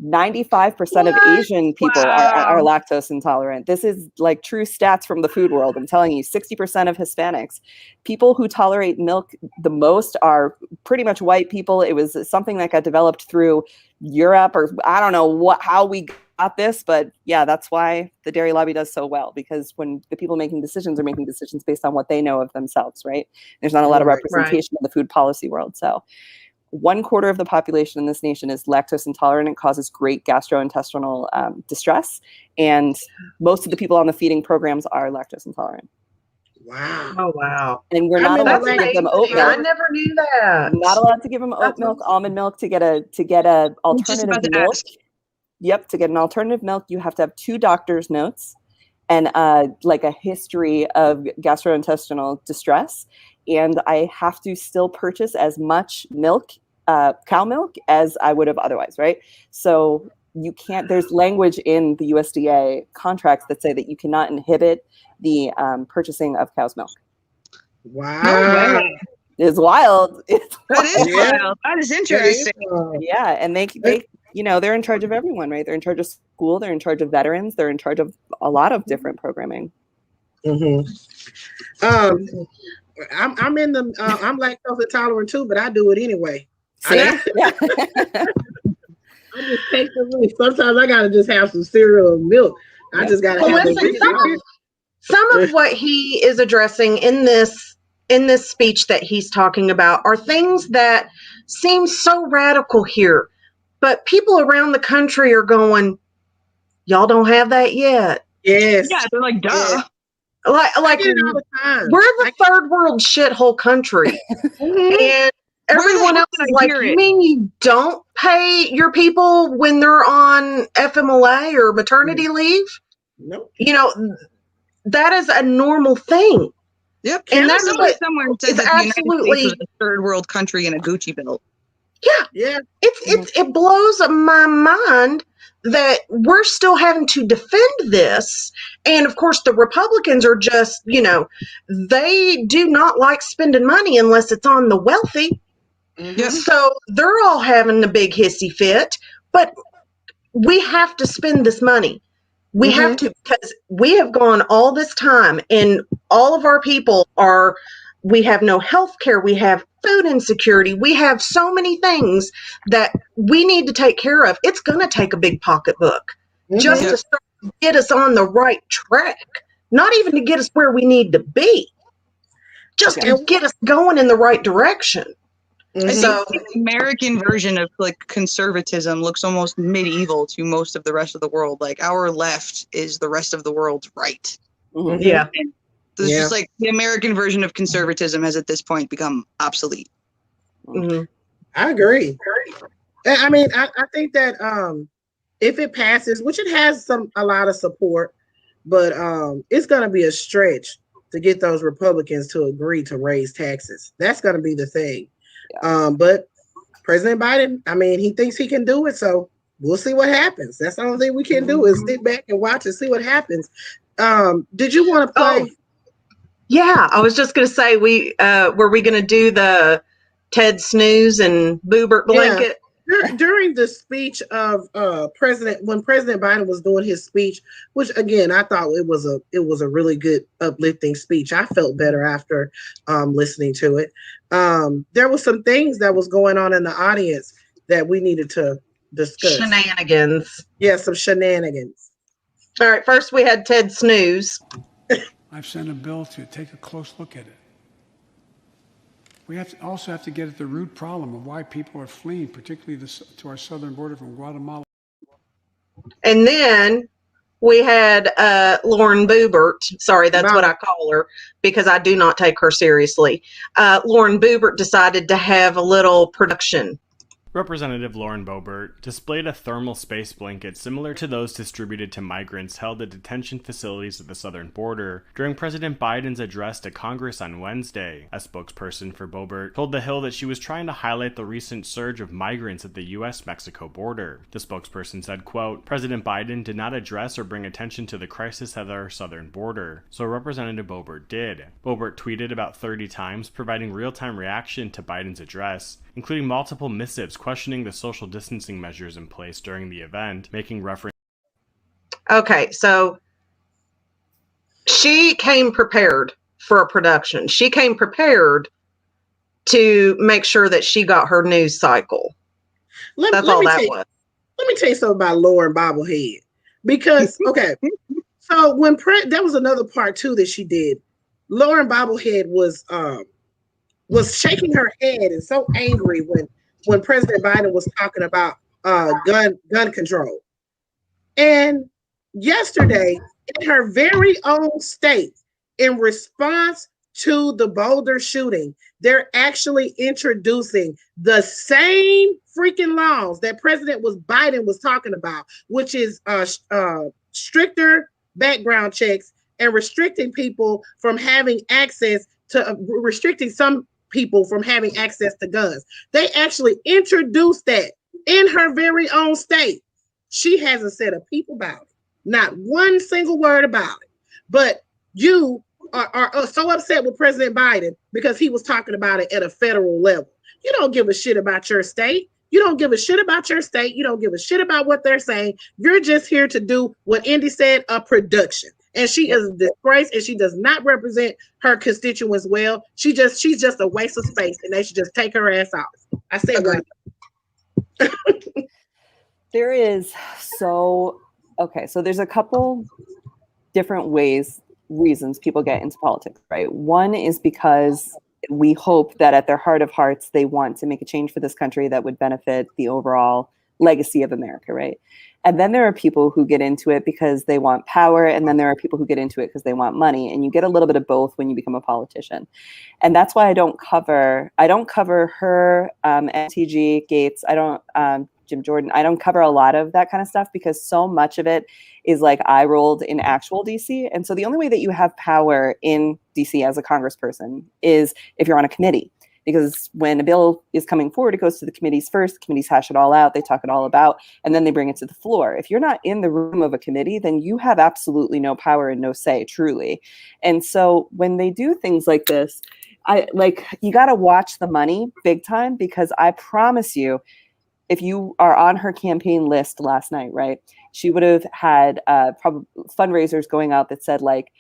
95% of Asian people are lactose intolerant. This is like true stats from the food world. I'm telling you, 60% of Hispanics. People who tolerate milk the most are pretty much white people. It was something that got developed through Europe, or I don't know how we got this, but yeah, that's why the dairy lobby does so well, because when the people making decisions are making decisions based on what they know of themselves, right? There's not a lot of representation in the food policy world. So 1/4 of the population in this nation is lactose intolerant and causes great gastrointestinal distress. And most of the people on the feeding programs are lactose intolerant. Wow. Oh, wow. And we're not allowed to give them oat milk. I never knew that. Not allowed to give them oat milk, almond milk to get a alternative milk. Yep, to get an alternative milk, you have to have 2 doctor's notes and like a history of gastrointestinal distress. And I have to still purchase as much milk, cow milk, as I would have otherwise, right? So you can't, there's language in the USDA contracts that say that you cannot inhibit the purchasing of cow's milk. Wow. It's wild. That is wild. That is interesting. Yeah, and they they're in charge of everyone, right? They're in charge of school, they're in charge of veterans, they're in charge of a lot of different programming. Mm-hmm. I'm in the I'm lactose intolerant too, but I do it anyway. Same. Yeah. I just take the risk. Sometimes I gotta just have some cereal and milk. I just gotta have some of what he is addressing in this speech that he's talking about are things that seem so radical here, but people around the country are going, y'all don't have that yet. Yes. Yeah, they're like, duh. Yeah. Like we're the third world shithole country. And everyone else is like, you mean you don't pay your people when they're on FMLA or maternity leave? Nope. That is a normal thing. Yep. And that's somewhere says that the absolutely United States was a third world country in a Gucci belt. Yeah. It blows my mind that we're still having to defend this. And of course, the Republicans are just, they do not like spending money unless it's on the wealthy. Yep. So they're all having a big hissy fit. But we have to spend this money. We have to, because we have gone all this time and all of our people we have no health care. We have food insecurity. We have so many things that we need to take care of. It's going to take a big pocketbook just to start to get us on the right track. Not even to get us where we need to be, just to get us going in the right direction. I think the American version of like conservatism looks almost medieval to most of the rest of the world. Like our left is the rest of the world's right. Yeah. And so it's just like the American version of conservatism has at this point become obsolete. I agree. I mean, I think that if it passes, which it has a lot of support, but it's going to be a stretch to get those Republicans to agree to raise taxes. That's going to be the thing. Yeah. But President Biden, I mean, he thinks he can do it, so we'll see what happens. That's the only thing we can do is sit back and watch and see what happens. Did you want to play? Yeah, I was just going to say, were we going to do the Ted Snooze and Boobert blanket? Yeah. During the speech of when President Biden was doing his speech, which again I thought it was a really good uplifting speech. I felt better after listening to it. There was some things that was going on in the audience that we needed to discuss. Shenanigans. Yeah, some shenanigans. All right, first we had Ted Snooze. I've sent a bill to take a close look at it. We also have to get at the root problem of why people are fleeing, particularly to our southern border from Guatemala. And then we had Lauren Boebert. Sorry, that's what I call her because I do not take her seriously. Lauren Boebert decided to have a little production. Representative Lauren Boebert displayed a thermal space blanket similar to those distributed to migrants held at detention facilities at the southern border during President Biden's address to Congress on Wednesday. A spokesperson for Boebert told The Hill that she was trying to highlight the recent surge of migrants at the U.S.-Mexico border. The spokesperson said, quote, President Biden did not address or bring attention to the crisis at our southern border, so Representative Boebert did. Boebert tweeted about 30 times, providing real-time reaction to Biden's address, including multiple missives questioning the social distancing measures in place during the event, making reference. Okay, so she came prepared for a production. She came prepared to make sure that she got her news cycle. That's all that was. Let me tell you something about Lauren Bobblehead. Because, okay, so when that was another part too that she did. Lauren Bobblehead was shaking her head and so angry when President Biden was talking about gun control. And yesterday, in her very own state, in response to the Boulder shooting, they're actually introducing the same freaking laws that Biden was talking about, which is stricter background checks and restricting people from having access to restricting some people from having access to guns. They actually introduced that in her very own state. She hasn't said a peep about it. Not one single word about it. But you are so upset with President Biden because he was talking about it at a federal level. You don't give a shit about your state. You don't give a shit about your state. You don't give a shit about what they're saying. You're just here to do what Indy said, a production. And she is a disgrace, and she does not represent her constituents well. She's just a waste of space, and they should just take her ass off. I said what? There is so there's a couple different reasons people get into politics, right? One is because we hope that at their heart of hearts, they want to make a change for this country that would benefit the overall legacy of America, right? And then there are people who get into it because they want power. And then there are people who get into it because they want money. And you get a little bit of both when you become a politician. And that's why I don't cover her, MTG, Gates. I don't, Jim Jordan. I don't cover a lot of that kind of stuff because so much of it is like eye rolled in actual DC. And so the only way that you have power in DC as a congressperson is if you're on a committee. Because when a bill is coming forward, it goes to the committees first. The committees hash it all out. They talk it all about, and then they bring it to the floor. If you're not in the room of a committee, then you have absolutely no power and no say, truly. And so when they do things like this, you got to watch the money big time, because I promise you, if you are on her campaign list last night, right, she would have had probably fundraisers going out that said like,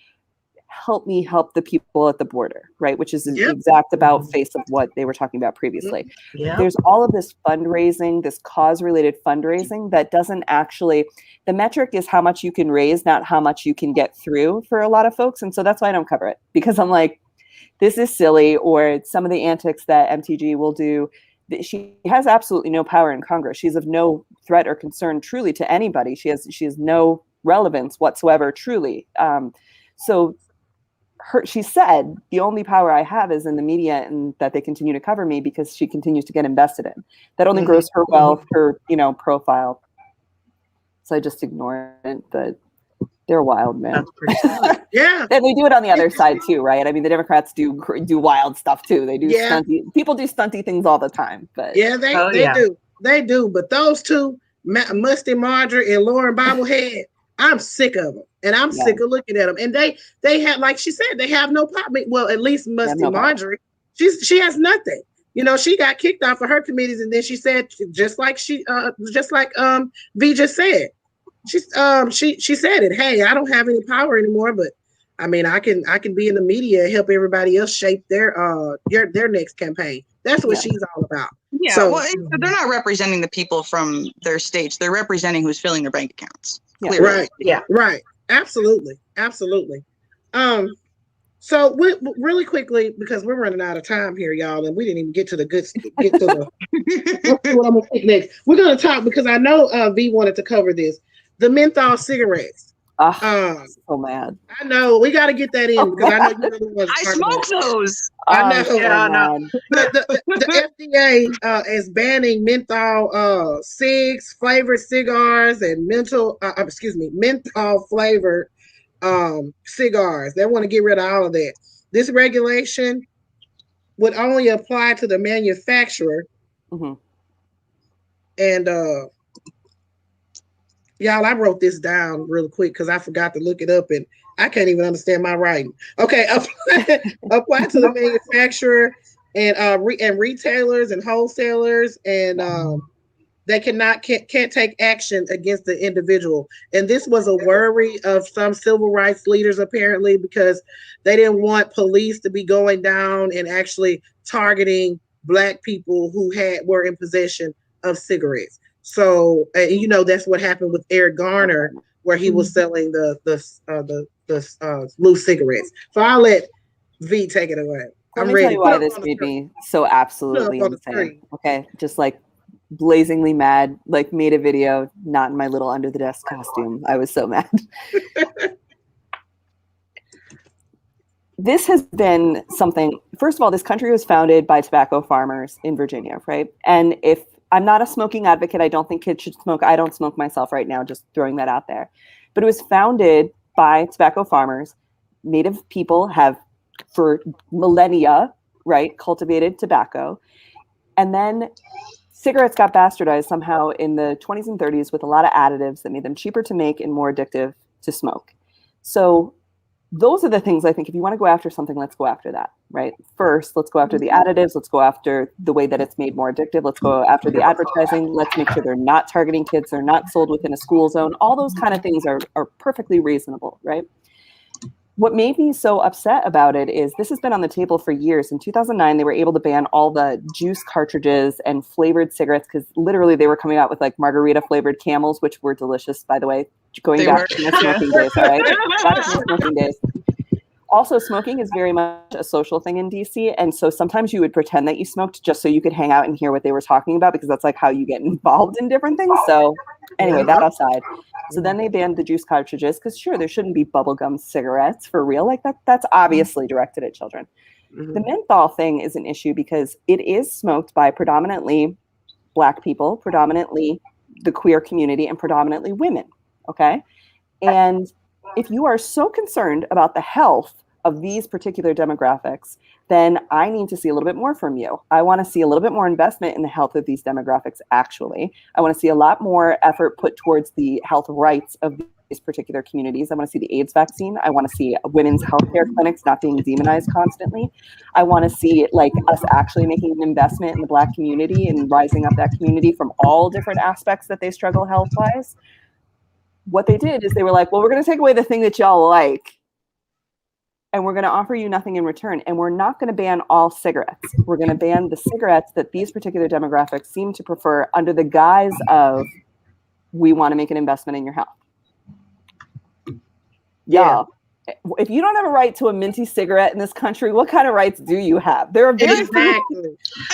help me help the people at the border, right? Which is the exact about face of what they were talking about previously. Yep. There's all of this fundraising, this cause-related fundraising that doesn't actually, the metric is how much you can raise, not how much you can get through for a lot of folks. And so that's why I don't cover it, because I'm like, this is silly, or some of the antics that MTG will do. She has absolutely no power in Congress. She's of no threat or concern truly to anybody. She has no relevance whatsoever, truly. She said, the only power I have is in the media, and that they continue to cover me because she continues to get invested in. That only grows her wealth, her profile. So I just ignore it, but they're wild, man. That's pretty sad. Yeah. And they do it on the other side too, right? I mean, the Democrats do wild stuff too. They do stunty. People do stunty things all the time, but they do. But those two, Musty Marjorie and Lauren Bobblehead, I'm sick of them, and I'm sick of looking at them. And they have, like she said, they have no power. Well, at least Musty Marjorie, she has nothing. She got kicked off of her committees, and then she said, just like V just said, she said it. Hey, I don't have any power anymore, but I mean, I can be in the media and help everybody else shape their next campaign. That's what she's all about. Yeah, so, well, they're not representing the people from their states. They're representing who's filling their bank accounts. Yeah. Right. Yeah. Right. Absolutely. So really quickly, because we're running out of time here, y'all, and we didn't even get to the what I'm gonna pick next. We're gonna talk, because I know V wanted to cover this, the menthol cigarettes. So mad. I know we got to get that in, because I know you're the one. I smoke those. I know. I know. The FDA is banning menthol flavored cigars and menthol flavored cigars. They want to get rid of all of that. This regulation would only apply to the manufacturer. Mm-hmm. And y'all, I wrote this down real quick because I forgot to look it up, and I can't even understand my writing. Okay, apply to the manufacturer and retailers and wholesalers, and they can't take action against the individual. And this was a worry of some civil rights leaders, apparently, because they didn't want police to be going down and actually targeting Black people who were in possession of cigarettes. So that's what happened with Eric Garner, where he was selling the loose cigarettes. So I'll let V take it away. Let me tell you why this made me so absolutely insane. Okay, just like blazingly mad. Like, made a video, not in my little under the desk costume. I was so mad. This has been something. First of all, this country was founded by tobacco farmers in Virginia, right? And if I'm not a smoking advocate, I don't think kids should smoke. I don't smoke myself right now, just throwing that out there. But it was founded by tobacco farmers. Native people have, for millennia, right, cultivated tobacco. And then cigarettes got bastardized somehow in the 20s and 30s with a lot of additives that made them cheaper to make and more addictive to smoke. So those are the things I think, if you want to go after something, let's go after that. right? First, let's go after the additives. Let's go after the way that it's made more addictive. Let's go after the advertising. Let's make sure they're not targeting kids. They're not sold within a school zone. All those kind of things are perfectly reasonable, right? What made me so upset about it is this has been on the table for years. In 2009, they were able to ban all the juice cartridges and flavored cigarettes because literally they were coming out with like margarita flavored Camels, which were delicious, by the way. Going back to my smoking days, all right? Back to my smoking days. Also, smoking is very much a social thing in DC. And so sometimes you would pretend that you smoked just so you could hang out and hear what they were talking about because that's like how you get involved in different things. So anyway, that aside. So then they banned the juice cartridges because sure, there shouldn't be bubblegum cigarettes for real. Like that's obviously directed at children. The menthol thing is an issue because it is smoked by predominantly Black people, predominantly the queer community, and predominantly women. Okay. And if you are so concerned about the health of these particular demographics, then I need to see a little bit more from you. I want to see a little bit more investment in the health of these demographics, actually. I want to see a lot more effort put towards the health rights of these particular communities. I want to see the AIDS vaccine. I want to see women's healthcare clinics not being demonized constantly. I want to see like us actually making an investment in the Black community and rising up that community from all different aspects that they struggle health-wise. What they did is they were like, well, we're going to take away the thing that y'all like, and we're going to offer you nothing in return. And we're not going to ban all cigarettes. We're going to ban the cigarettes that these particular demographics seem to prefer under the guise of, we want to make an investment in your health. Y'all, if you don't have a right to a minty cigarette in this country, what kind of rights do you have? There are very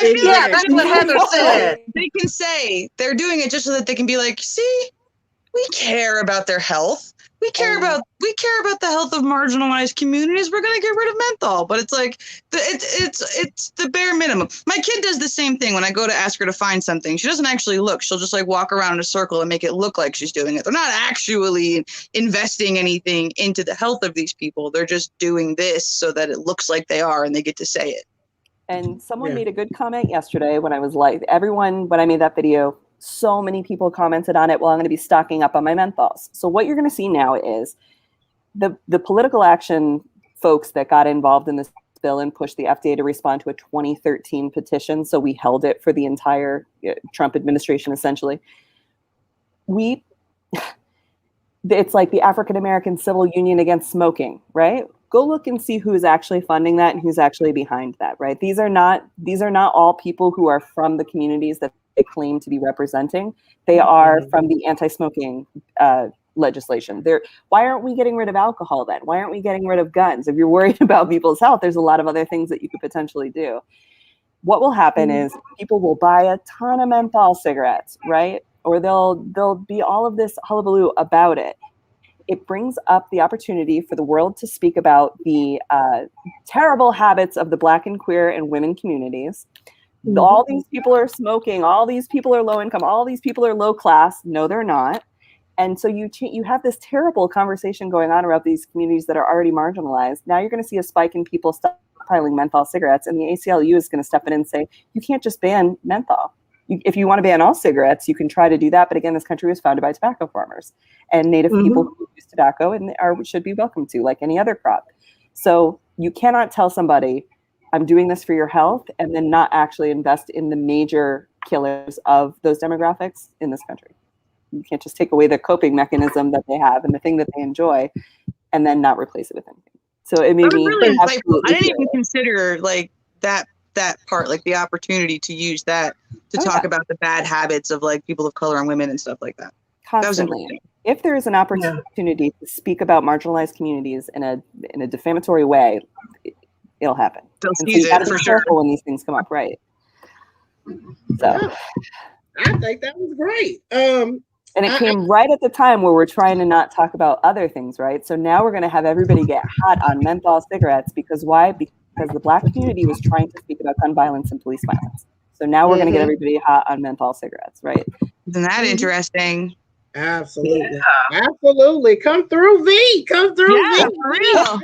Yeah, that's what Heather said. They can say they're doing it just so that they can be like, see, we care about their health. We care about the health of marginalized communities. We're gonna get rid of menthol, but it's like it's the bare minimum. My kid does the same thing when I go to ask her to find something. She doesn't actually look. She'll just like walk around in a circle and make it look like she's doing it. They're not actually investing anything into the health of these people. They're just doing this so that it looks like they are and they get to say it. And someone made a good comment yesterday when I was like, when I made that video, so many people commented on it. Well, I'm going to be stocking up on my menthols. So what you're going to see now is the political action folks that got involved in this bill and pushed the FDA to respond to a 2013 petition. So we held it for the entire Trump administration, essentially. It's like the African American Civil Union Against Smoking, right? Go look and see who's actually funding that and who's actually behind that, right? These are not all people who are from the communities that they claim to be representing. They are from the anti-smoking legislation. Why aren't we getting rid of alcohol then? Why aren't we getting rid of guns? If you're worried about people's health, there's a lot of other things that you could potentially do. What will happen is people will buy a ton of menthol cigarettes, right? Or there'll be all of this hullabaloo about it. It brings up the opportunity for the world to speak about the terrible habits of the Black and queer and women communities. All these people are smoking. All these people are low income. All these people are low class. No, they're not. And so you have this terrible conversation going on about these communities that are already marginalized. Now you're going to see a spike in people stockpiling menthol cigarettes, and the ACLU is going to step in and say, you can't just ban menthol. If you want to ban all cigarettes, you can try to do that. But again, this country was founded by tobacco farmers and Native people who use tobacco and should be welcome to, like any other crop. So you cannot tell somebody, I'm doing this for your health, and then not actually invest in the major killers of those demographics in this country. You can't just take away the coping mechanism that they have and the thing that they enjoy and then not replace it with anything. So it made me really insightful. I didn't even consider like that part, like the opportunity to use that to talk about the bad habits of like people of color and women and stuff like that. Constantly. If there is an opportunity to speak about marginalized communities in a defamatory way, it'll happen. They'll seize it for sure when these things come up, right? So I think that was great. And it came right at the time where we're trying to not talk about other things, right? So now we're going to have everybody get hot on menthol cigarettes because why? Because the Black community was trying to speak about gun violence and police violence. So now we're going to get everybody hot on menthol cigarettes, right? Isn't that interesting? Absolutely. Absolutely. Come through, V. Come through, yeah, V. For real.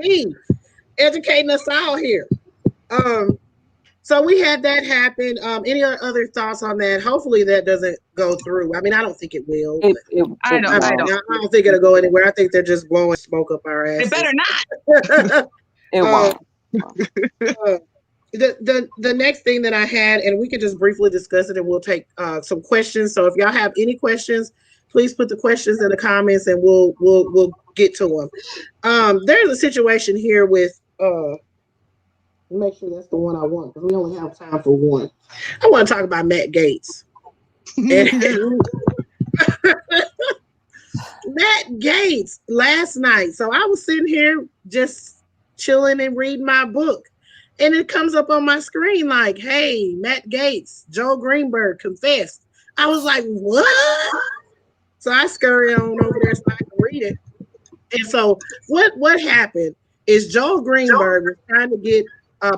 V. Educating us all here. So we had that happen. Any other thoughts on that? Hopefully that doesn't go through. I mean, I don't think it will. I don't think it'll go anywhere. I think they're just blowing smoke up our ass. It better not. It won't. The next thing that I had, and we can just briefly discuss it, and we'll take some questions. So if y'all have any questions, please put the questions in the comments, and we'll get to them. There's a situation here with make sure that's the one I want because we only have time for one. I want to talk about Matt Gaetz. Matt Gaetz last night. So I was sitting here just chilling and reading my book. And it comes up on my screen like, hey, Matt Gaetz, Joel Greenberg confessed. I was like, what? So I scurry on over there so I can read it. And so what happened is Joel Greenberg was trying to get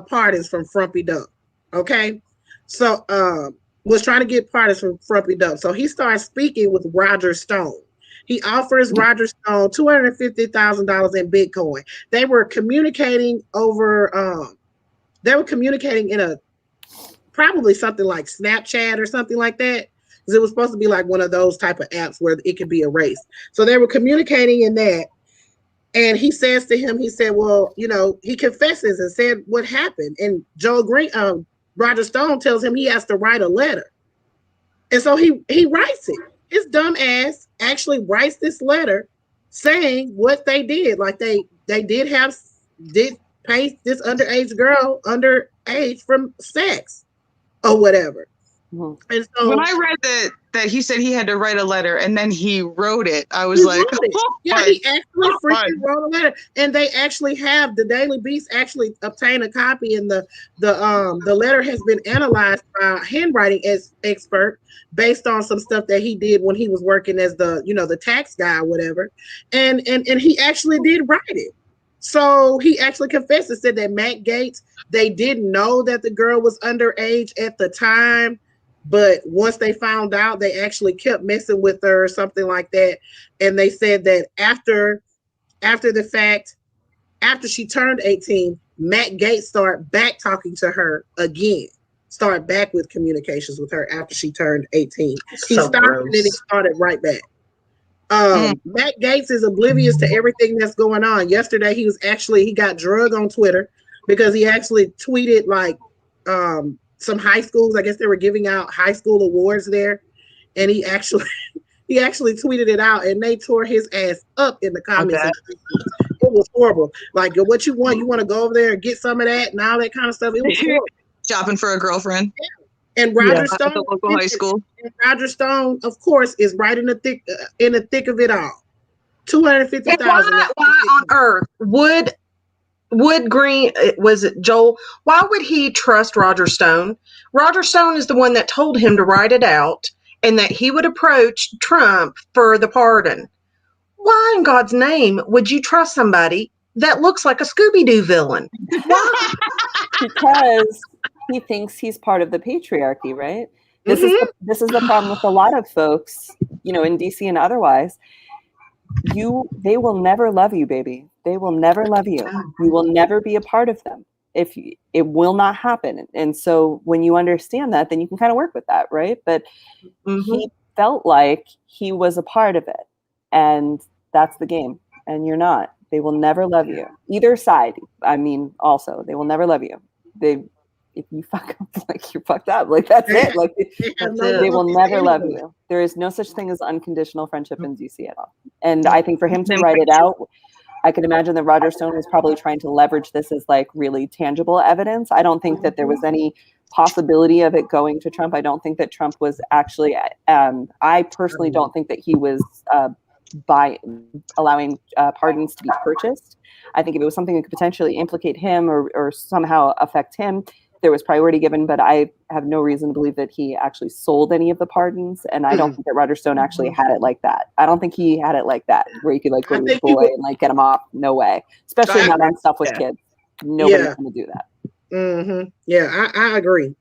pardons from Frumpy Dump. Okay. So was trying to get pardons from Frumpy Dump. So he started speaking with Roger Stone. He offers Roger Stone $250,000 in Bitcoin. They were communicating over they were communicating in a probably something like Snapchat or something like that. Because it was supposed to be like one of those type of apps where it could be erased. So they were communicating in that. And he says to him, he said, well, you know, he confesses and said what happened. And Roger Stone tells him he has to write a letter. And so he writes it. His dumb ass actually writes this letter saying what they did. Like they did pay this underage girl underage from sex or whatever. Mm-hmm. And so when I read that he said he had to write a letter and then he wrote it, I was like, yeah, he actually freaking wrote a letter. And they actually have the Daily Beast actually obtained a copy, and the letter has been analyzed by a handwriting expert based on some stuff that he did when he was working as the tax guy or whatever. And he actually did write it. So he actually confessed and said that Matt Gaetz, they didn't know that the girl was underage at the time, but once they found out, they actually kept messing with her or something like that. And they said that after the fact, after she turned 18, Matt Gaetz started back talking to her again, started back with communications with her after she turned 18. He stopped and then he started right back. Matt Gaetz is oblivious to everything that's going on. Yesterday, he got drugged on Twitter because he actually tweeted like some high schools. I guess they were giving out high school awards there, and he actually tweeted it out, and they tore his ass up in the comments. It was horrible. Like, what you want? You want to go over there and get some of that and all that kind of stuff. It was horrible. Shopping for a girlfriend. Yeah. And Roger Stone, at the local high school. And Roger Stone, of course, is right in the thick of it all. $250,000. Why on earth would Green, was it Joel? Why would he trust Roger Stone? Roger Stone is the one that told him to write it out and that he would approach Trump for the pardon. Why in God's name would you trust somebody that looks like a Scooby-Doo villain? Why? Because he thinks he's part of the patriarchy, right? This is the problem with a lot of folks, in DC and otherwise. They will never love you, baby. They will never love you. You will never be a part of them. It will not happen. And so when you understand that, then you can kind of work with that, right? But he felt like he was a part of it. And that's the game. And you're not. They will never love you. Either side. I mean, also, they will never love you. If you fuck up, like you're fucked up, like that's it. Like they will never love you. There is no such thing as unconditional friendship in DC at all. And I think for him to write it out, I can imagine that Roger Stone was probably trying to leverage this as like really tangible evidence. I don't think that there was any possibility of it going to Trump. I don't think that Trump was actually, I personally don't think that he was by allowing pardons to be purchased. I think if it was something that could potentially implicate him or somehow affect him, there was priority given, but I have no reason to believe that he actually sold any of the pardons. And I don't think that Roger Stone actually had it like that. I don't think he had it like that, where you could like go to his boy and like get him off. No way. Especially not on stuff with kids. Nobody's going to do that. Mm-hmm. Yeah, I agree.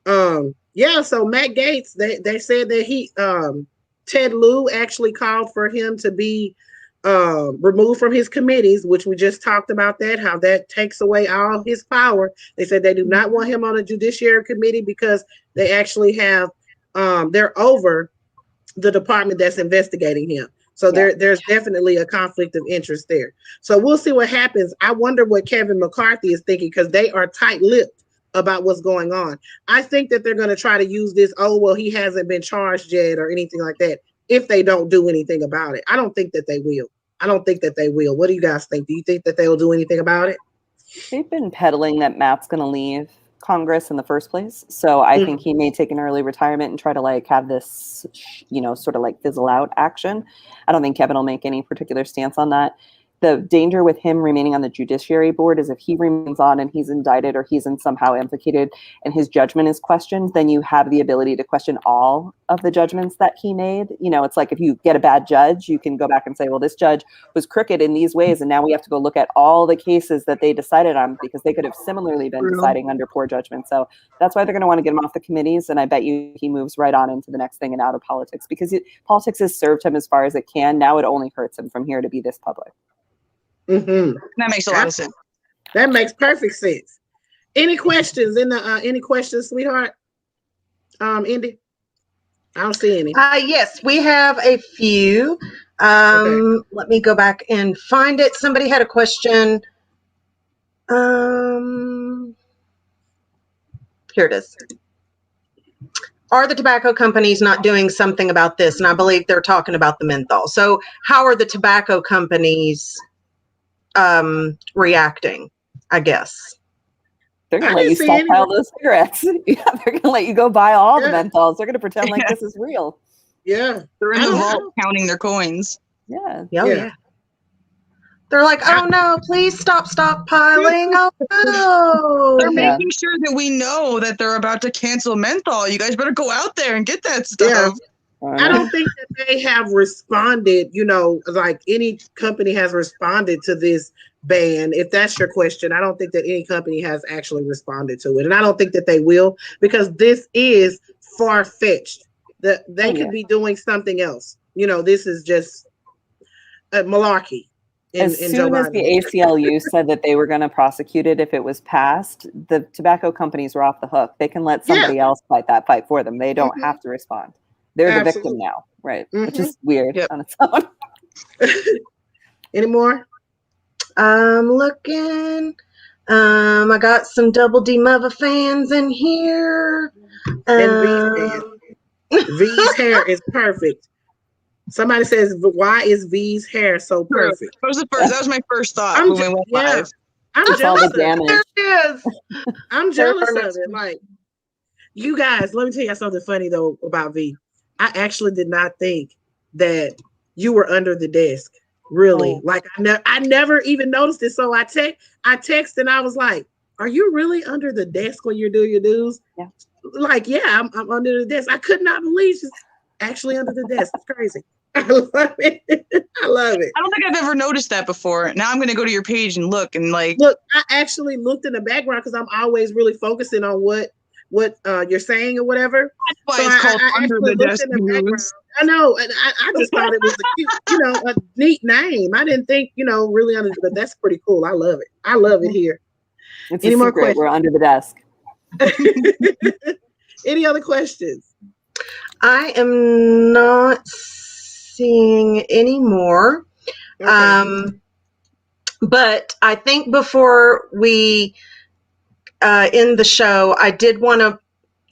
So Matt Gaetz, they said that Ted Lieu actually called for him to be removed from his committees, which we just talked about how that takes away all his power. They said they do not want him on a judiciary committee because they actually have they're over the department that's investigating him. So there's definitely a conflict of interest there. So we'll see what happens. I wonder what Kevin McCarthy is thinking, because they are tight-lipped about what's going on. I think that they're going to try to use this, oh, well, he hasn't been charged yet or anything like that, if they don't do anything about it. I don't think that they will. What do you guys think? Do you think that they will do anything about it? They've been peddling that Matt's going to leave Congress in the first place. So I think he may take an early retirement and try to like have this, sort of like fizzle out action. I don't think Kevin will make any particular stance on that. The danger with him remaining on the Judiciary Board is if he remains on and he's indicted or he's somehow implicated and his judgment is questioned, then you have the ability to question all of the judgments that he made. It's like if you get a bad judge, you can go back and say, well, this judge was crooked in these ways, and now we have to go look at all the cases that they decided on, because they could have similarly been deciding under poor judgment. So that's why they're going to want to get him off the committees, and I bet you he moves right on into the next thing and out of politics, because politics has served him as far as it can. Now it only hurts him from here to be this public. Mm-hmm. That makes a lot of sense. That makes perfect sense. Any questions any questions, sweetheart? Indy? I don't see any. Yes, we have a few. Let me go back and find it. Somebody had a question. Here it is. Are the tobacco companies not doing something about this? And I believe they're talking about the menthol. So how are the tobacco companies reacting, I guess? They're going to let you stockpile those cigarettes. Yeah, they're going to let you go buy all the menthols. They're going to pretend like this is real. Yeah. They're in the vault counting their coins. Yeah. Yeah. They're like, oh no, please stop stockpiling. Oh no. They're making sure that we know that they're about to cancel menthol. You guys better go out there and get that stuff. Yeah. I don't think that they have responded, like any company has responded to this ban. If that's your question, I don't think that any company has actually responded to it. And I don't think that they will, because this is far-fetched. They could be doing something else. This is just malarkey. As soon as the ACLU said that they were going to prosecute it if it was passed, the tobacco companies were off the hook. They can let somebody else fight that fight for them. They don't have to respond. They're the victim now, right? Which is weird on its own. Any more? I'm looking. I got some Double D Mother fans in here. And V's hair is perfect. Somebody says, why is V's hair so perfect? That was my first thought when we went live. I'm jealous of it. There it is. I'm jealous of it. Like, you guys, let me tell you something funny though about V. I actually did not think that you were under the desk. Really. Like I never even noticed it. So I text and I was like, are you really under the desk when you're doing your news? Yeah. Like, I'm under the desk. I could not believe she's actually under the desk. It's crazy. I love it. I love it. I don't think I've ever noticed that before. Now I'm going to go to your page and look. Look, I actually looked in the background because I'm always really focusing on what you're saying or whatever. That's why it's called Under the Desk News. I know, and I just thought it was a cute, a neat name. I didn't think, really under, but that's pretty cool. I love it. I love it here. It's any more questions? We're under the desk. Any other questions? I am not seeing any more. Okay. But I think before we end the show, I did want to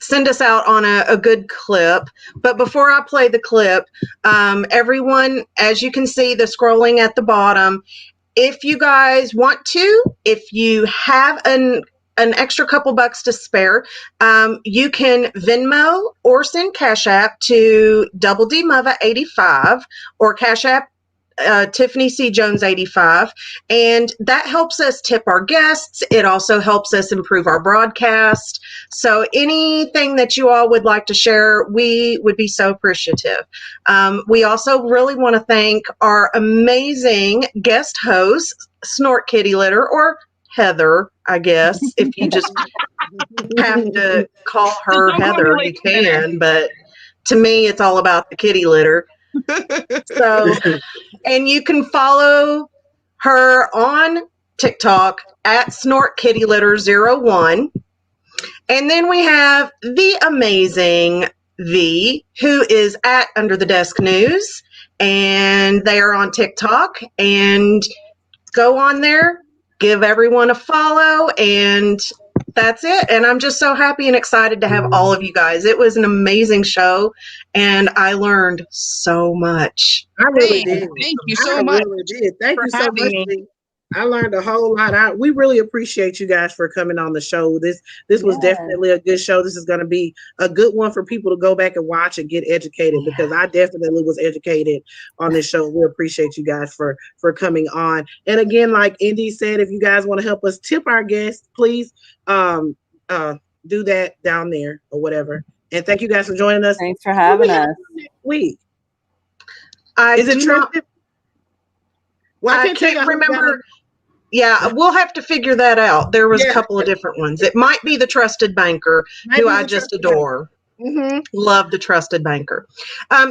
send us out on a good clip. But before I play the clip, everyone, as you can see, the scrolling at the bottom, if you guys want to, if you have an extra couple bucks to spare, you can Venmo or send Cash App to Double D Mother 85 or Cash App Tiffany C. Jones 85, and that helps us tip our guests. It also helps us improve our broadcast. So anything that you all would like to share, we would be so appreciative. We also really want to thank our amazing guest host, Snort Kitty Litter, or Heather, I guess. If you just have to call her Heather, you can, but to me, it's all about the kitty litter. So, and you can follow her on TikTok at SnortKittyLitter01. And then we have the amazing V, who is at Under the Desk News. and they are on TikTok. And go on there, give everyone a follow, and that's it. And I'm just so happy and excited to have all of you guys. It was an amazing show, and I learned so much. I really did. Thank you I so much really did. Thank for you so having much. me. Lee. I learned a whole lot. We really appreciate you guys for coming on the show. This was definitely a good show. This is going to be a good one for people to go back and watch and get educated, because I definitely was educated on this show. We appreciate you guys for coming on. And again, like Indy said, if you guys want to help us tip our guests, please do that down there or whatever. And thank you guys for joining us. Thanks for having us. Next week. Is it trusted? Well, I can't remember. Yeah, we'll have to figure that out. There was a couple of different ones. It might be the Trusted Banker, who I just adore. Love the Trusted Banker.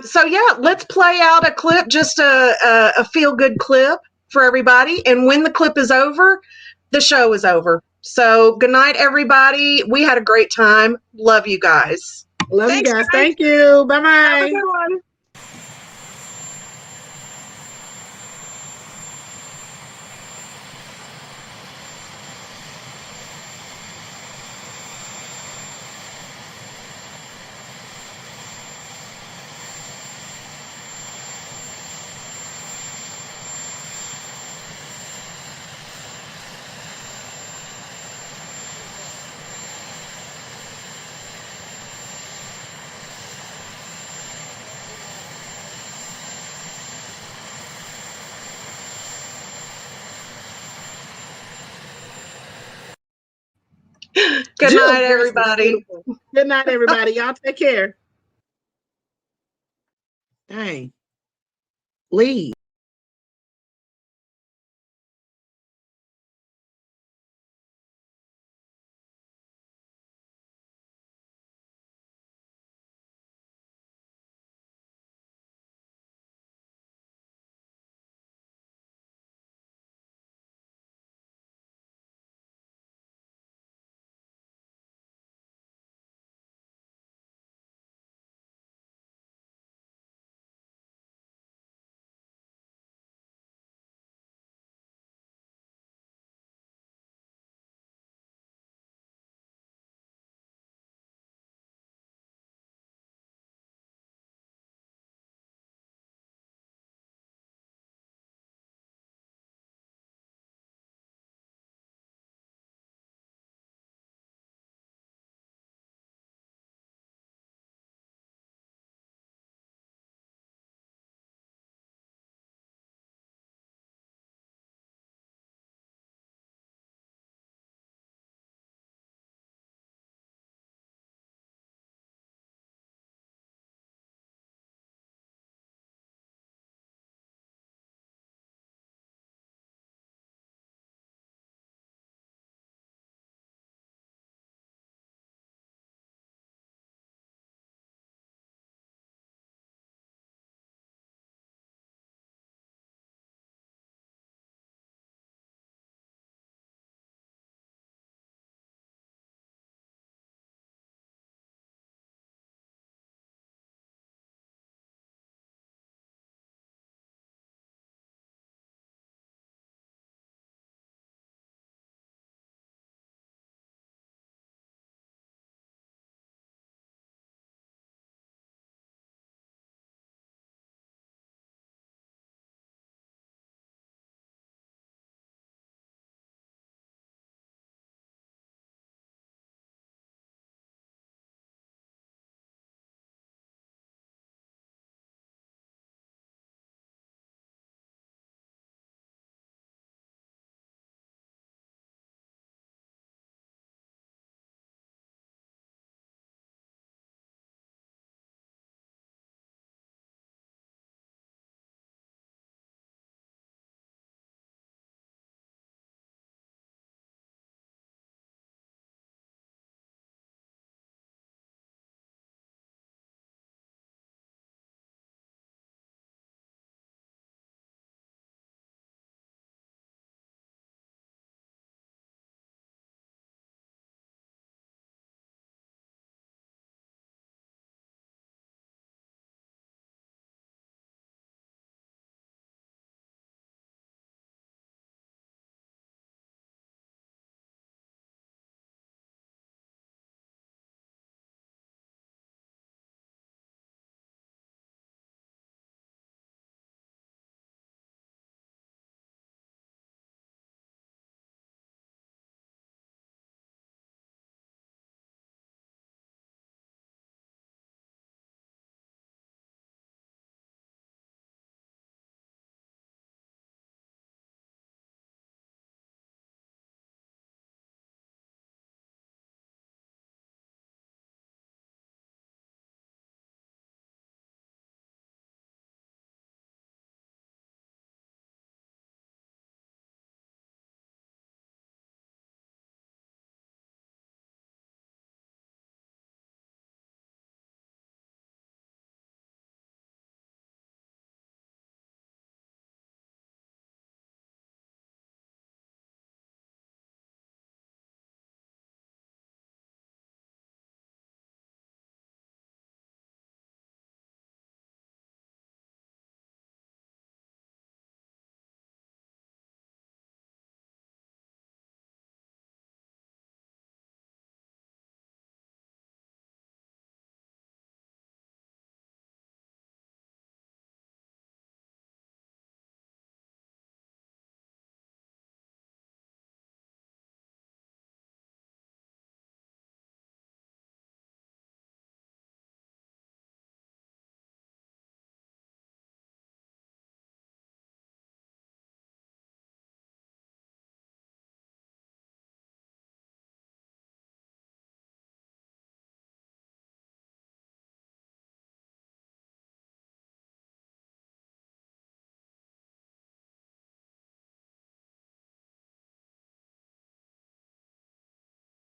So yeah, let's play out a clip, just a feel-good clip for everybody. And when the clip is over, the show is over. So good night, everybody. We had a great time. Love you guys. Love you guys. Thank you. Bye-bye. Have a good one. Good night, everybody. Good night, everybody. Y'all take care. Dang. Leave.